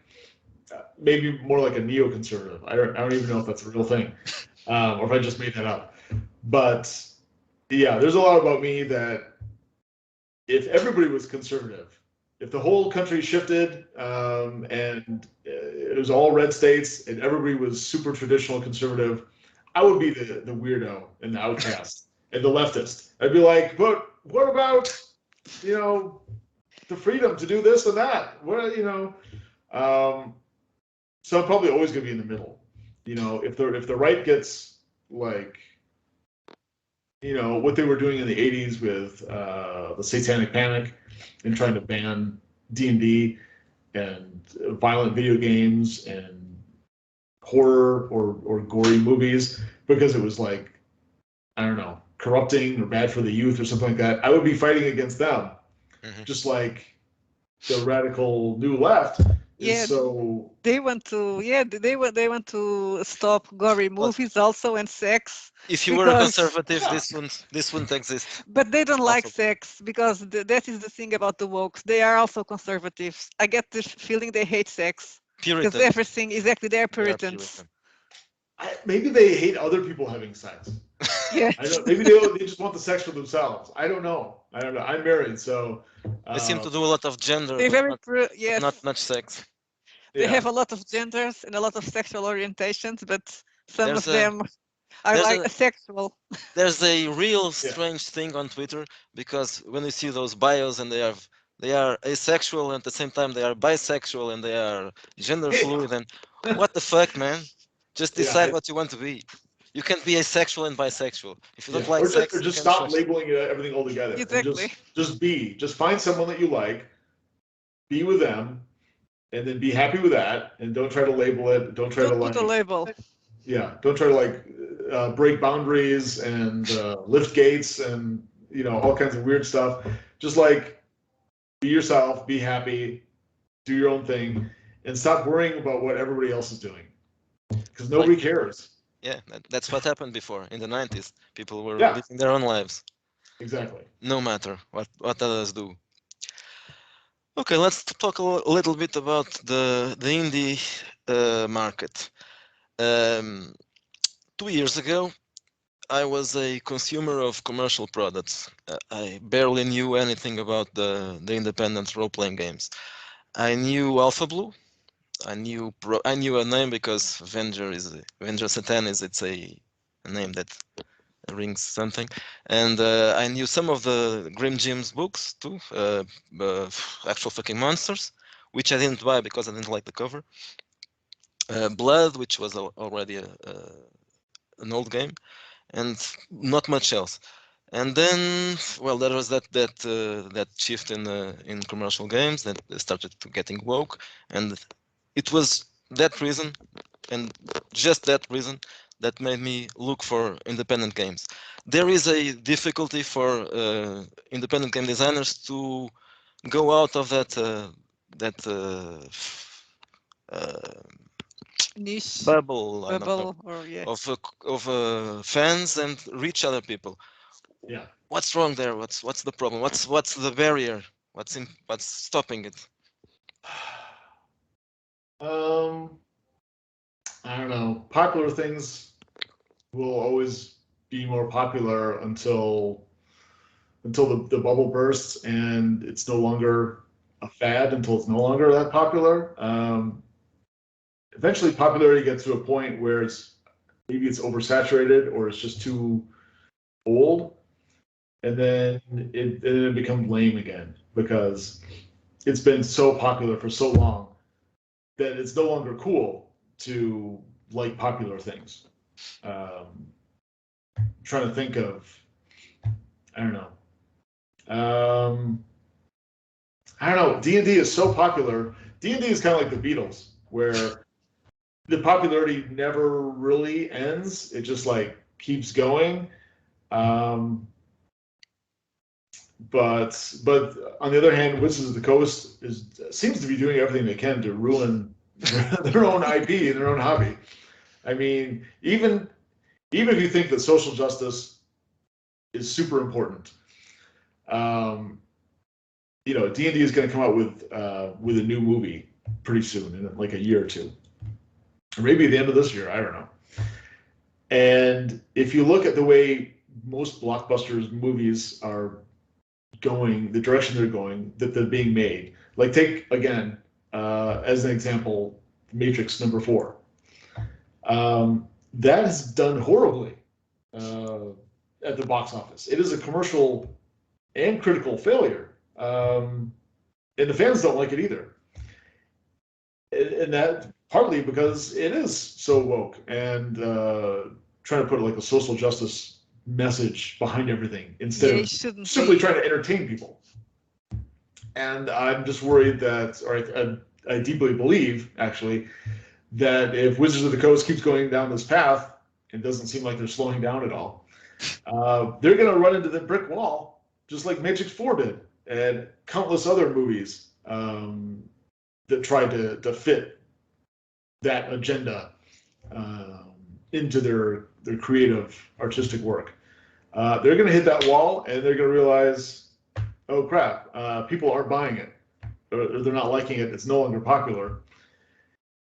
maybe more like a neoconservative. I don't even know if that's a real thing, or if I just made that up. But yeah, there's a lot about me that if everybody was conservative, if the whole country shifted and it was all red states and everybody was super traditional conservative, I would be the weirdo and the outcast and the leftist. I'd be like, but what about, you know, the freedom to do this and that? What, um, so I'm probably always going to be in the middle. If the right gets like what they were doing in the 80s with the Satanic Panic and trying to ban D&D and violent video games and horror or gory movies because it was like, I don't know, corrupting or bad for the youth or something like that. I would be fighting against them, just like the radical new left is Yeah, so. they want to. Yeah, they want to stop gory But movies also and sex if you were a because. conservative, Yeah, this wouldn't exist. But they don't like Also, sex because that is the thing about the wokes. They are also conservatives. I get the feeling they hate sex because Puritan. everything exactly they're They are Puritans. Puritan. maybe they hate other people having sex. I Yes, don't. Maybe they just want the sex for themselves. I don't know. I'm married, so They seem to um, do a lot of gender, they're very but not yes. much sex. They yeah, have a lot of genders and a lot of sexual orientations, but some of There's a them are there's like a asexual. there's a real yeah, strange thing on Twitter because when you see those bios and they are asexual and at the same time they are bisexual and they are gender fluid and what the fuck, man? Just yeah. decide what you want to be. You can't be asexual and bisexual. If you don't like or sex, or you just can't stop trust. labeling everything altogether, and Exactly. just find someone that you like, be with them, and then be happy with that, and don't try to label it. Don't try to Don't put a like, label. yeah, don't try to like break boundaries and lift gates and all kinds of weird stuff. Just like be yourself, be happy, do your own thing, and stop worrying about what everybody else is doing, because Like, nobody cares. yeah, that's what happened before in the 90s. People were Yeah, living their own lives, exactly. no matter what others do. Okay, let's talk a little bit about the indie market. Um, 2 years ago, I was a consumer of commercial products. I barely knew anything about the independent role-playing games. I knew Alpha Blue. I knew a name because Venger Satanis. It's a name that rings something, and I knew some of the Grim Jim's books too. Actual fucking monsters, which I didn't buy because I didn't like the cover. Blood, which was already an old game, and not much else. And then, well, there was that shift in commercial games that started to getting woke, and it was that reason, and just that reason, that made me look for independent games. There is a difficulty for independent game designers to go out of that uh, Niche, bubble. I don't know bubble, or yeah. of fans and reach other people. Yeah. What's wrong there? What's the problem? What's the barrier? What's stopping it? Um, I don't know. Popular things will always be more popular until the bubble bursts and it's no longer a fad, until it's no longer that popular. Eventually, popularity gets to a point where maybe it's oversaturated or it's just too old, and then it becomes lame again because it's been so popular for so long that it's no longer cool to like popular things. Trying to think of, I don't know. I don't know. D&D is so popular. D&D is kind of like the Beatles, where the popularity never really ends. It just like keeps going. Um, but on the other hand, Wizards of the Coast seems to be doing everything they can to ruin their own IP and their own hobby. I mean, even if you think that social justice is super important, um, D&D is going to come out with a new movie pretty soon, in like a year or two, or maybe at the end of this year. I don't know. And if you look at the way most blockbusters movies are going, the direction they're going, that they're being made, like take again as an example, Matrix #4. That has done horribly at the box office. It is a commercial and critical failure. And the fans don't like it either. And that partly because it is so woke and trying to put like a social justice message behind everything instead Yeah, of it shouldn't simply be. trying to entertain people. And I'm just worried that, or I deeply believe actually, that if Wizards of the Coast keeps going down this path, it doesn't seem like they're slowing down at all. They're going to run into the brick wall, just like Matrix 4 did, and countless other movies that tried to fit that agenda into their creative, artistic work. They're going to hit that wall, and they're going to realize, oh crap, people aren't buying it, or they're not liking it. It's no longer popular.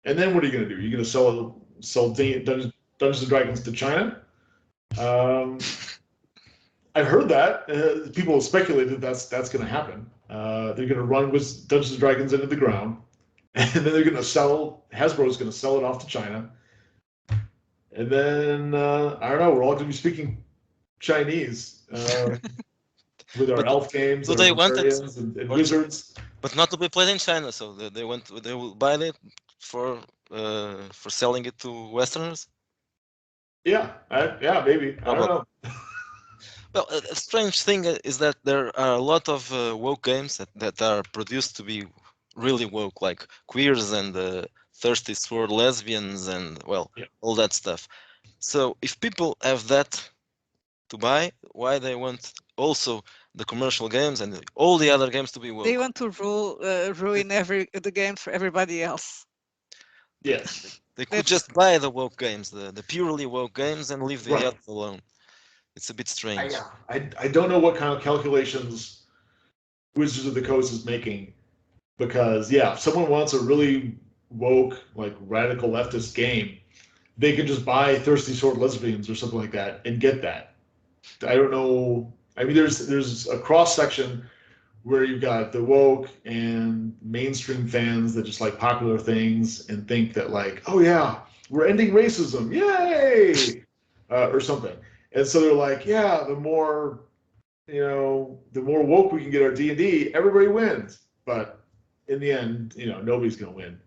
And then what are you going to do? You're going to sell Dungeons and Dragons to China? I've heard that. People have speculated that's going to happen. They're going to run with Dungeons and Dragons into the ground, and then they're going to Hasbro's going to sell it off to China. And then, I don't know, we're all going to be speaking Chinese with our But elf games do and our they want it, barbarians and wizards. but not to be played in China? So they will buy it for selling it to Westerners. Yeah, maybe. I don't know. Well, a strange thing is that there are a lot of woke games that are produced to be really woke, like queers and thirsty for lesbians and, well, Yeah. all that stuff. So if people have that to buy, why they want also the commercial games and all the other games to be They woke? want to ruin the game for everybody else. Yes. They could That's just buy the woke games, the purely woke games, and leave the Right. others alone. It's a bit strange. I don't know what kind of calculations Wizards of the Coast is making because yeah, if someone wants a really woke, like radical leftist game, they can just buy Thirsty Sword Lesbians or something like that and get that. I don't know. I mean, there's a cross section where you've got the woke and mainstream fans that just like popular things and think that like, oh yeah, we're ending racism, yay, or something. And so they're like, yeah, the more woke we can get our D&D, everybody wins. But in the end, nobody's gonna win.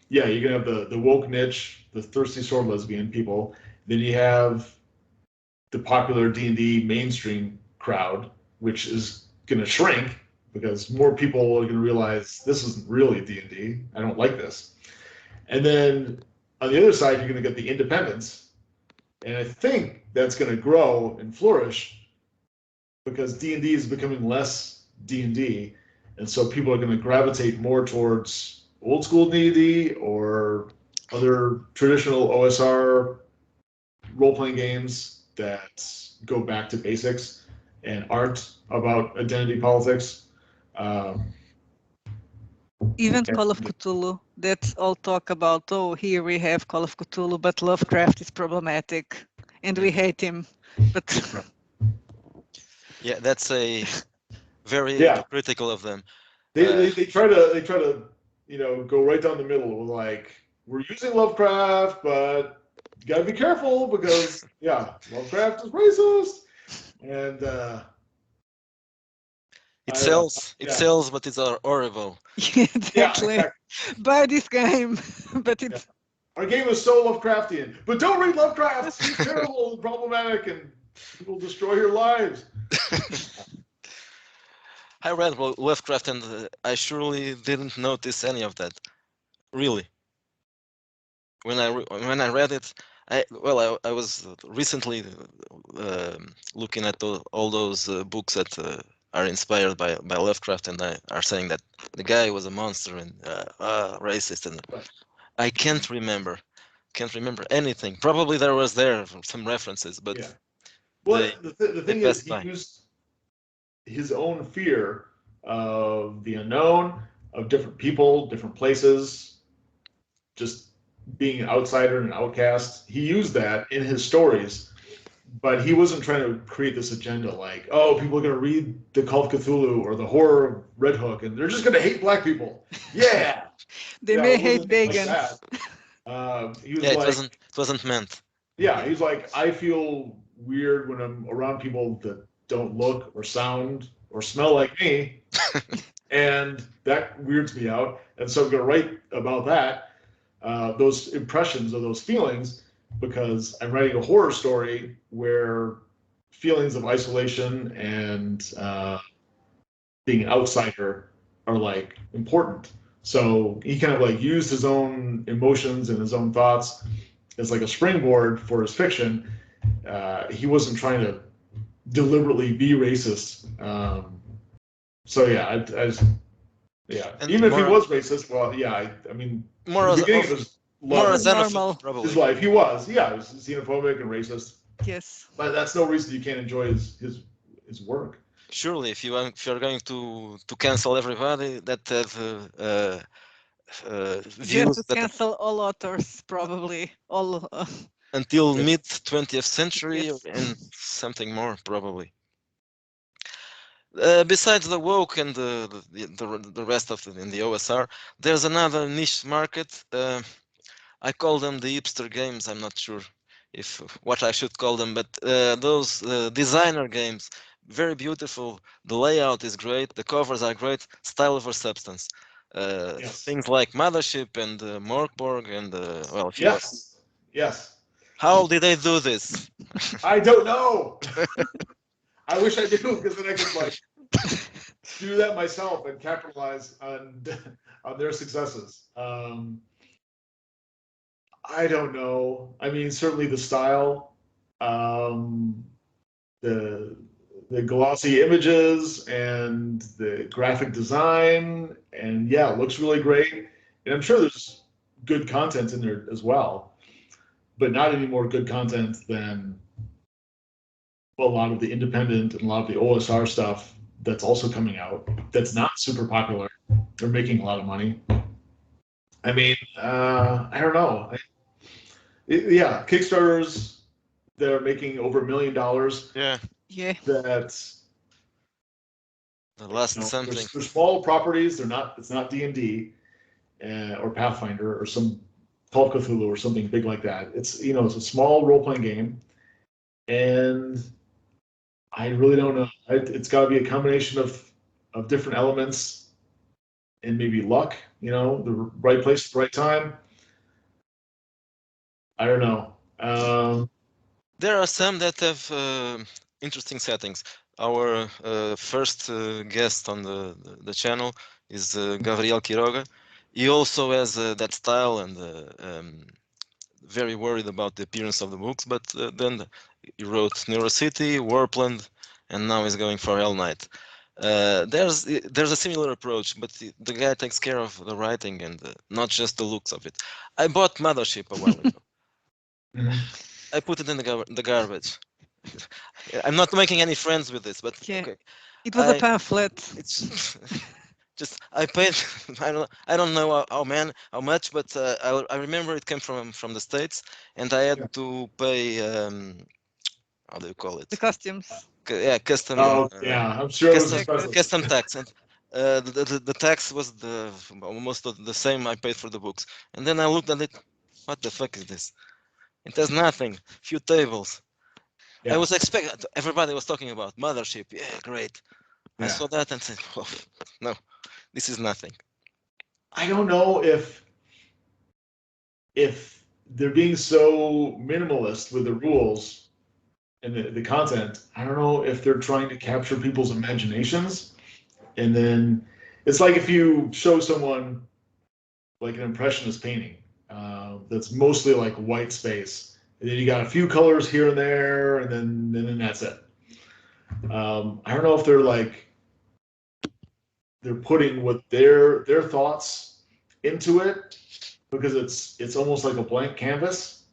Yeah, you're gonna have the woke niche, the thirsty sword lesbian people. Then you have the popular D&D mainstream crowd, which is gonna shrink because more people are gonna realize this isn't really D&D. I don't like this. And then on the other side, you're gonna get the independents, and I think that's gonna grow and flourish because D&D is becoming less D&D, and so people are going to gravitate more towards old school D&D or other traditional OSR role-playing games that go back to basics and aren't about identity politics. even Call of Cthulhu. That's all talk about. Oh, here we have Call of Cthulhu, but Lovecraft is problematic, and we hate him. But Yeah, that's a very Yeah, critical of them. they try to go right down the middle with like we're using Lovecraft, but you gotta be careful because yeah, Lovecraft is racist, and It I don't know. sells, Yeah, but it's horrible. yeah, yeah, exactly. exactly. Buy this game, but Yeah. it's Our game is so Lovecraftian, but don't read Lovecraft. He's terrible and problematic, and he will destroy your lives. I read Lovecraft and I surely didn't notice any of that. Really, when I read it, I was recently looking at all those books that are inspired by Lovecraft and are saying that the guy was a monster and racist, and Right. I can't remember anything. Probably there some references, but Yeah. Well, they the they thing is, passed he by. used his own fear of the unknown, of different people, different places, just being an outsider and an outcast. He used that in his stories, but he wasn't trying to create this agenda like, oh, people are going to read the Call of Cthulhu or the horror of Red Hook and they're just going to hate black people. Yeah. they Yeah, may it hate wasn't like that. vegans. He was Yeah, it like, wasn't meant. yeah, he's like, I feel weird when I'm around people that don't look or sound or smell like me, and that weirds me out. And so I'm going to write about that, those impressions of those feelings, because I'm writing a horror story where feelings of isolation and being an outsider are like important. So he kind of like used his own emotions and his own thoughts as like a springboard for his fiction. He wasn't trying to deliberately be racist. So yeah, yeah. And Even if he was racist, well, yeah, I mean, in more the as beginning of his It more was xenophobe, normal. his probably. life, he was, yeah, he was xenophobic and racist. Yes. But that's no reason you can't enjoy his work. Surely, if you're going to cancel everybody that have You have views to that cancel all authors, probably. All. until Yeah. mid 20th century Yes. and something more probably. Besides the woke and the rest of in the OSR, there's another niche market. I call them the hipster games. I'm not sure if what I should call them, but those designer games, very beautiful. The layout is great. The covers are great. Style over substance. Yes. Things like Mothership and Morkborg and well, a few others. Yes. Yes. How did they do this? I don't know. I wish I knew, because then I could like do that myself and capitalize on their successes. I don't know. I mean, certainly the style, um, the glossy images and the graphic design, and yeah, it looks really great. And I'm sure there's good content in there as well, but not any more good content than a lot of the independent and a lot of the OSR stuff that's also coming out that's not super popular. They're making a lot of money. I mean, I don't know. Yeah, Kickstarters, they're making over $1 million. Yeah, Yeah. That's, the last you know, something. they're small properties. They're not. It's not D&D or Pathfinder or some Call of Cthulhu or something big like that. It's, you know, it's a small role playing game, and I really don't know. It's got to be a combination of different elements and maybe luck. You know, the right place at the right time. I don't know. There are some that have interesting settings. Our first guest on the channel is Gabriel Quiroga. He also has that style and very worried about the appearance of the books, but then he wrote Neurocity, Warpland, and now he's going for Hell Knight. There's a similar approach, but the guy takes care of the writing and not just the looks of it. I bought Mothership a while ago. Mhm. I put it in the garbage. I'm not making any friends with this, but Yeah. okay. It was a I pamphlet. it's just I paid. I don't know how much, but I remember it came from the States, and I had Yeah. to pay how do you call The it? costumes. Yeah, custom Oh yeah, I'm sure it was custom expensive. custom tax, and the tax was almost the same I paid for the books. And then I looked at it. What the fuck is this? It has nothing. Few tables. I Yeah, was expecting. Everybody was talking about Mothership. Yeah, great. I yeah. saw that and said, oh, no, this is nothing. I don't know if they're being so minimalist with the rules and the content. I don't know if they're trying to capture people's imaginations, and then it's like if you show someone like an impressionist painting that's mostly like white space, and then you got a few colors here and there, and then that's it. I don't know if they're putting what their thoughts into it, because it's almost like a blank canvas.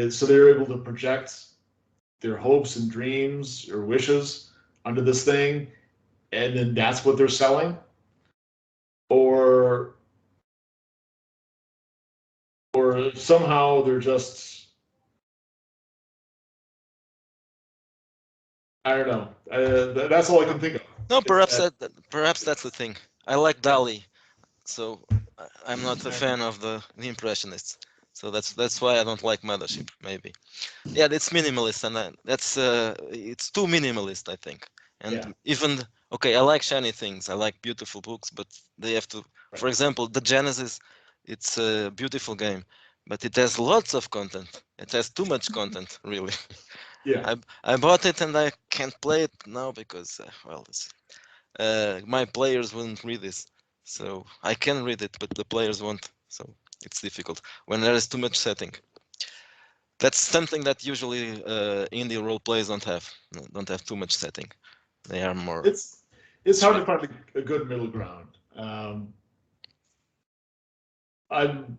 So they're able to project their hopes and dreams or wishes onto this thing, and then that's what they're selling, or somehow they're just, I don't know. That's all I can think of. No, Is perhaps that perhaps that's the thing. I like Dali, so I'm not a fan of the Impressionists. So that's why I don't like Mothership. Maybe. Yeah, it's minimalist, and that's it's too minimalist, I think. yeah, And even okay, I like shiny things. I like beautiful books, but they have to. right. For example, the Genesis, it's a beautiful game, but it has lots of content. It has too much content, really. Yeah, I bought it and I can't play it now because well, my players wouldn't read this, so I can read it, but the players won't. So it's difficult when there is too much setting. That's something that usually indie role plays don't have. Don't have too much setting. They are more it's hard straight. to find a good middle ground. I'm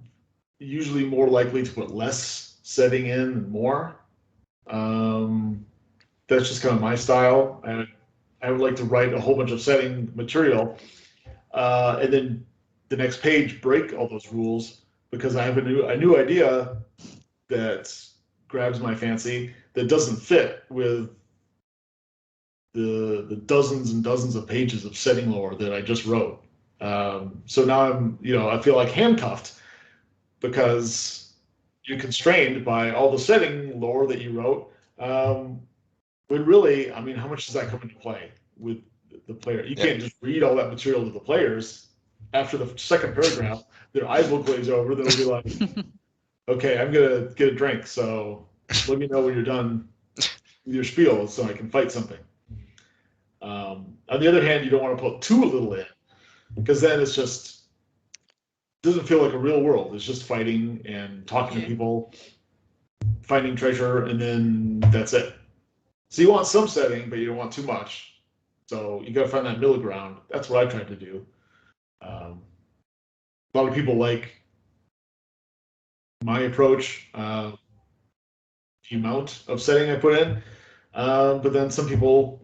usually more likely to put less setting in than more. Um, that's just kind of my style. I would like to write a whole bunch of setting material, and then the next page break all those rules because I have a new idea that grabs my fancy that doesn't fit with the dozens and dozens of pages of setting lore that I just wrote. So now I feel like handcuffed because you're constrained by all the setting lore that you wrote. But really, I mean, how much does that come into play with the player? You Yeah. can't just read all that material to the players. After the second paragraph, their eyes will glaze over. They'll be like, "Okay, I'm gonna get a drink." So let me know when you're done with your spiel so I can fight something. On the other hand, you don't want to put too little in, because then it's just doesn't feel like a real world. It's just fighting and talking to people, finding treasure, and then that's it. So you want some setting, but you don't want too much. So you got to find that middle ground. That's what I tried to do. A lot of people like my approach, the amount of setting I put in, but then some people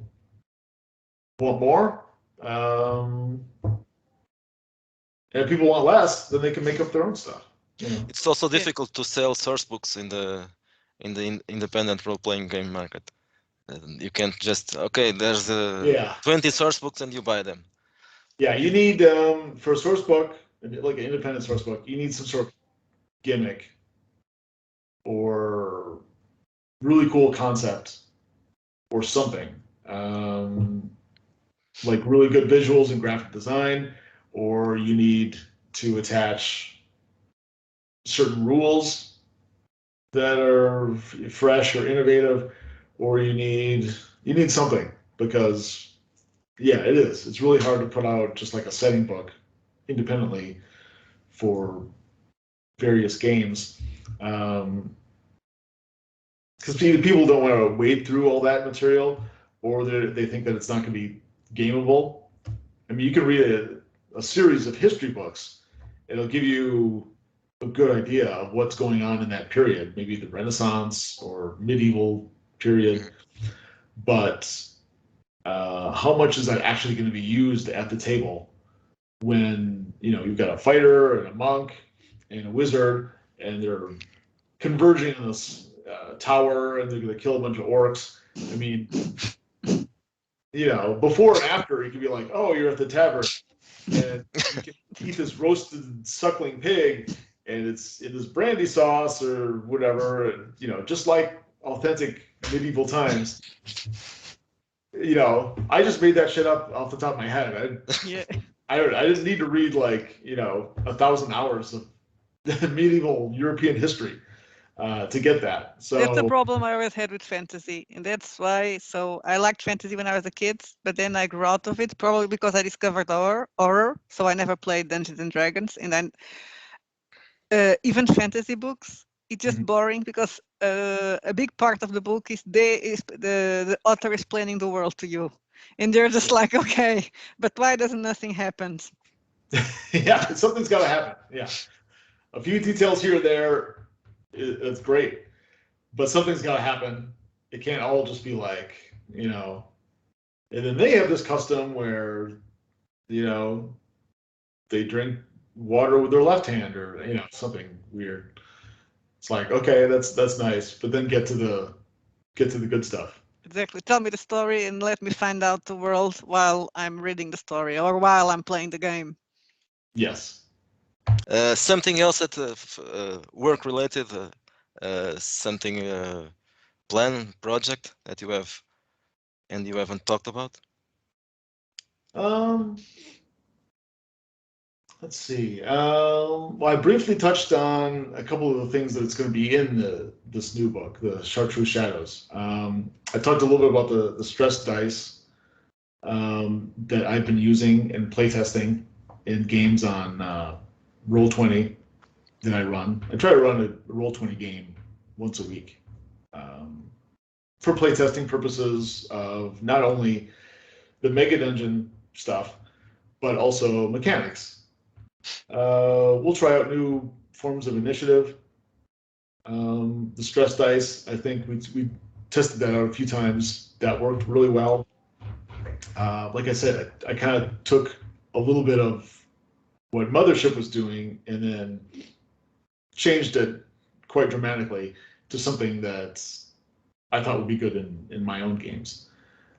want more. And if people want less, then they can make up their own stuff. You know? It's also difficult to sell source books in the independent role-playing game market. You can't just there's 20 source books and you buy them. Yeah, you need for a source book, like an independent source book, you need some sort of gimmick or really cool concept or something, like really good visuals and graphic design, or you need to attach certain rules that are fresh or innovative, or you need something, because yeah, it is. It's really hard to put out just like a setting book independently for various games. Because people don't want to wade through all that material, or they think that it's not going to be gameable. I mean, you can read a series of history books. It'll give you a good idea of what's going on in that period, maybe the Renaissance or medieval period. But how much is that actually going to be used at the table when you've got a fighter and a monk and a wizard, and they're converging on this tower, and they're going to kill a bunch of orcs? I mean, before and after, you could be like, oh, you're at the tavern, and you can eat this roasted suckling pig, and it's in this brandy sauce or whatever, just like authentic medieval times. I just made that shit up off the top of my head. I didn't need to read 1,000 hours of medieval European history to get that. So that's the problem I always had with fantasy, and that's why. So I liked fantasy when I was a kid, but then I grew out of it, probably because I discovered horror. So I never played Dungeons and Dragons, and then even fantasy books, it's just boring, because a big part of the book is the author is planning the world to you, and they're just like, okay, but why doesn't nothing happen? Yeah, something's got to happen. Yeah, a few details here or there, it's great, but something's got to happen. It can't all just be like, and then they have this custom where, they drink water with their left hand, or something weird. It's like, okay, that's nice, but then get to the good stuff. Exactly. Tell me the story and let me find out the world while I'm reading the story or while I'm playing the game. Yes. Something else that work related, something project that you have and you haven't talked about? Let's see. Well, I briefly touched on a couple of the things that it's going to be in this new book, the Chartreuse Shadows. I talked a little bit about the stress dice that I've been using in playtesting in games on Roll20 that I run. I try to run a Roll20 game once a week for playtesting purposes of not only the Mega Dungeon stuff, but also mechanics. We'll try out new forms of initiative. The stress dice, I think we tested that out a few times. That worked really well. Like I said, I kind of took a little bit of what Mothership was doing and then changed it quite dramatically to something that I thought would be good in my own games.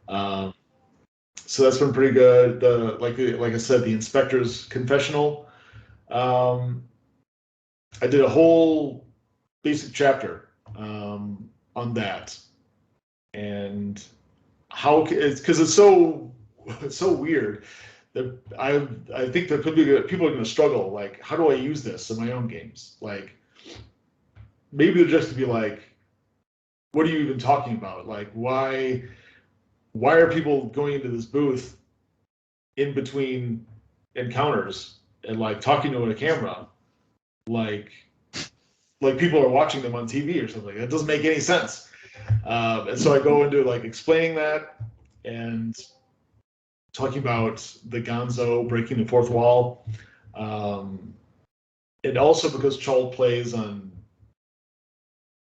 So that's been pretty good. Like I said, the Inspector's Confessional. I did a whole basic chapter on that, and how it's because it's so weird that I think that people are going to struggle. Like, how do I use this in my own games? Like, maybe they're just to be like, what are you even talking about? Like, why are people going into this booth in between encounters and like talking to a camera, like people are watching them on TV or something? That doesn't make any sense. And so I go into like explaining that and talking about the Gonzo breaking the fourth wall. And also because Chult plays on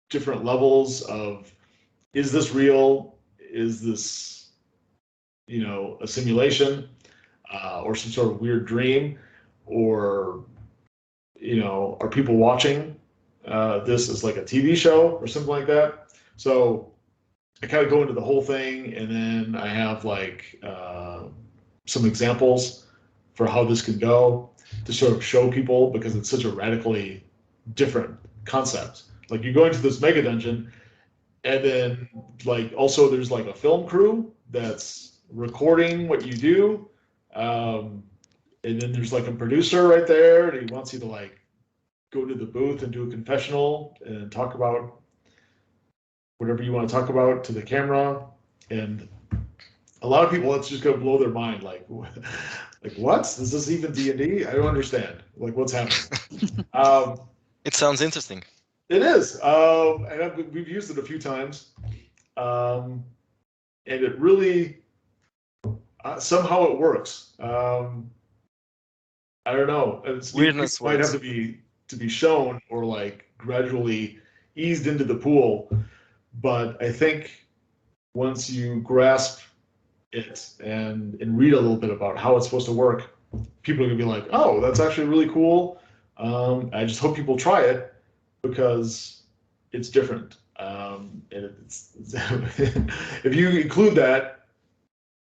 different levels of, is this real? Is this, a simulation or some sort of weird dream? Or, are people watching this as like a TV show or something like that? So I kind of go into the whole thing, and then I have like some examples for how this could go to sort of show people, because it's such a radically different concept. Like you go into this mega dungeon, and then like also there's like a film crew that's recording what you do, and then there's like a producer right there, and he wants you to like go to the booth and do a confessional and talk about whatever you want to talk about to the camera. And a lot of people, it's just going to blow their mind. Like what? Is this even D&D? I don't understand. Like, what's happening? It sounds interesting. It is. And we've used it a few times. And it really, somehow it works. I don't know. Weirdness might works. have to be shown or like gradually eased into the pool. But I think once you grasp it and read a little bit about how it's supposed to work, people are gonna be like, "Oh, that's actually really cool." I just hope people try it because it's different. And if you include that,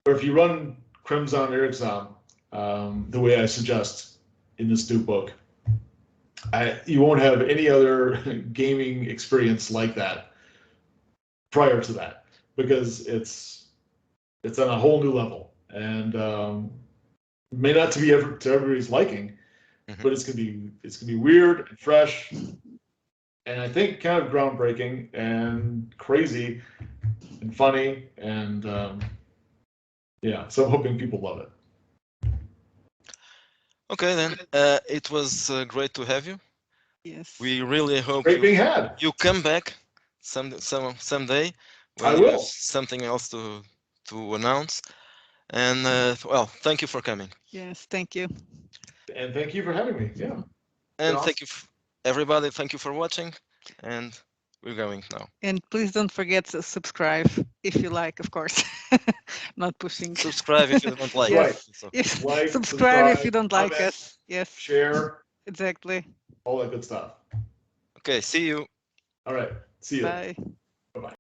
or if you run Crimson Ericsson the way I suggest in this new book, you won't have any other gaming experience like that prior to that, because it's on a whole new level, and may not to everybody's liking, but it's gonna be weird and fresh, and I think kind of groundbreaking and crazy and funny, and yeah, so I'm hoping people love it. Okay, then it was great to have you. Yes. We really hope Great being had. you come back someday when I you have will. something else to announce. And well, thank you for coming. Yes, thank you. And thank you for having me. Yeah. And awesome. thank you, everybody. Thank you for watching. And we're going now. And please don't forget to subscribe if you like, of course. Not pushing. Subscribe if you don't like Yes. it. It's okay. If, Like, subscribe if you don't like comment, us. Yes, share, exactly. all that good stuff. Okay, see you. All right. See you. Bye. Bye-bye.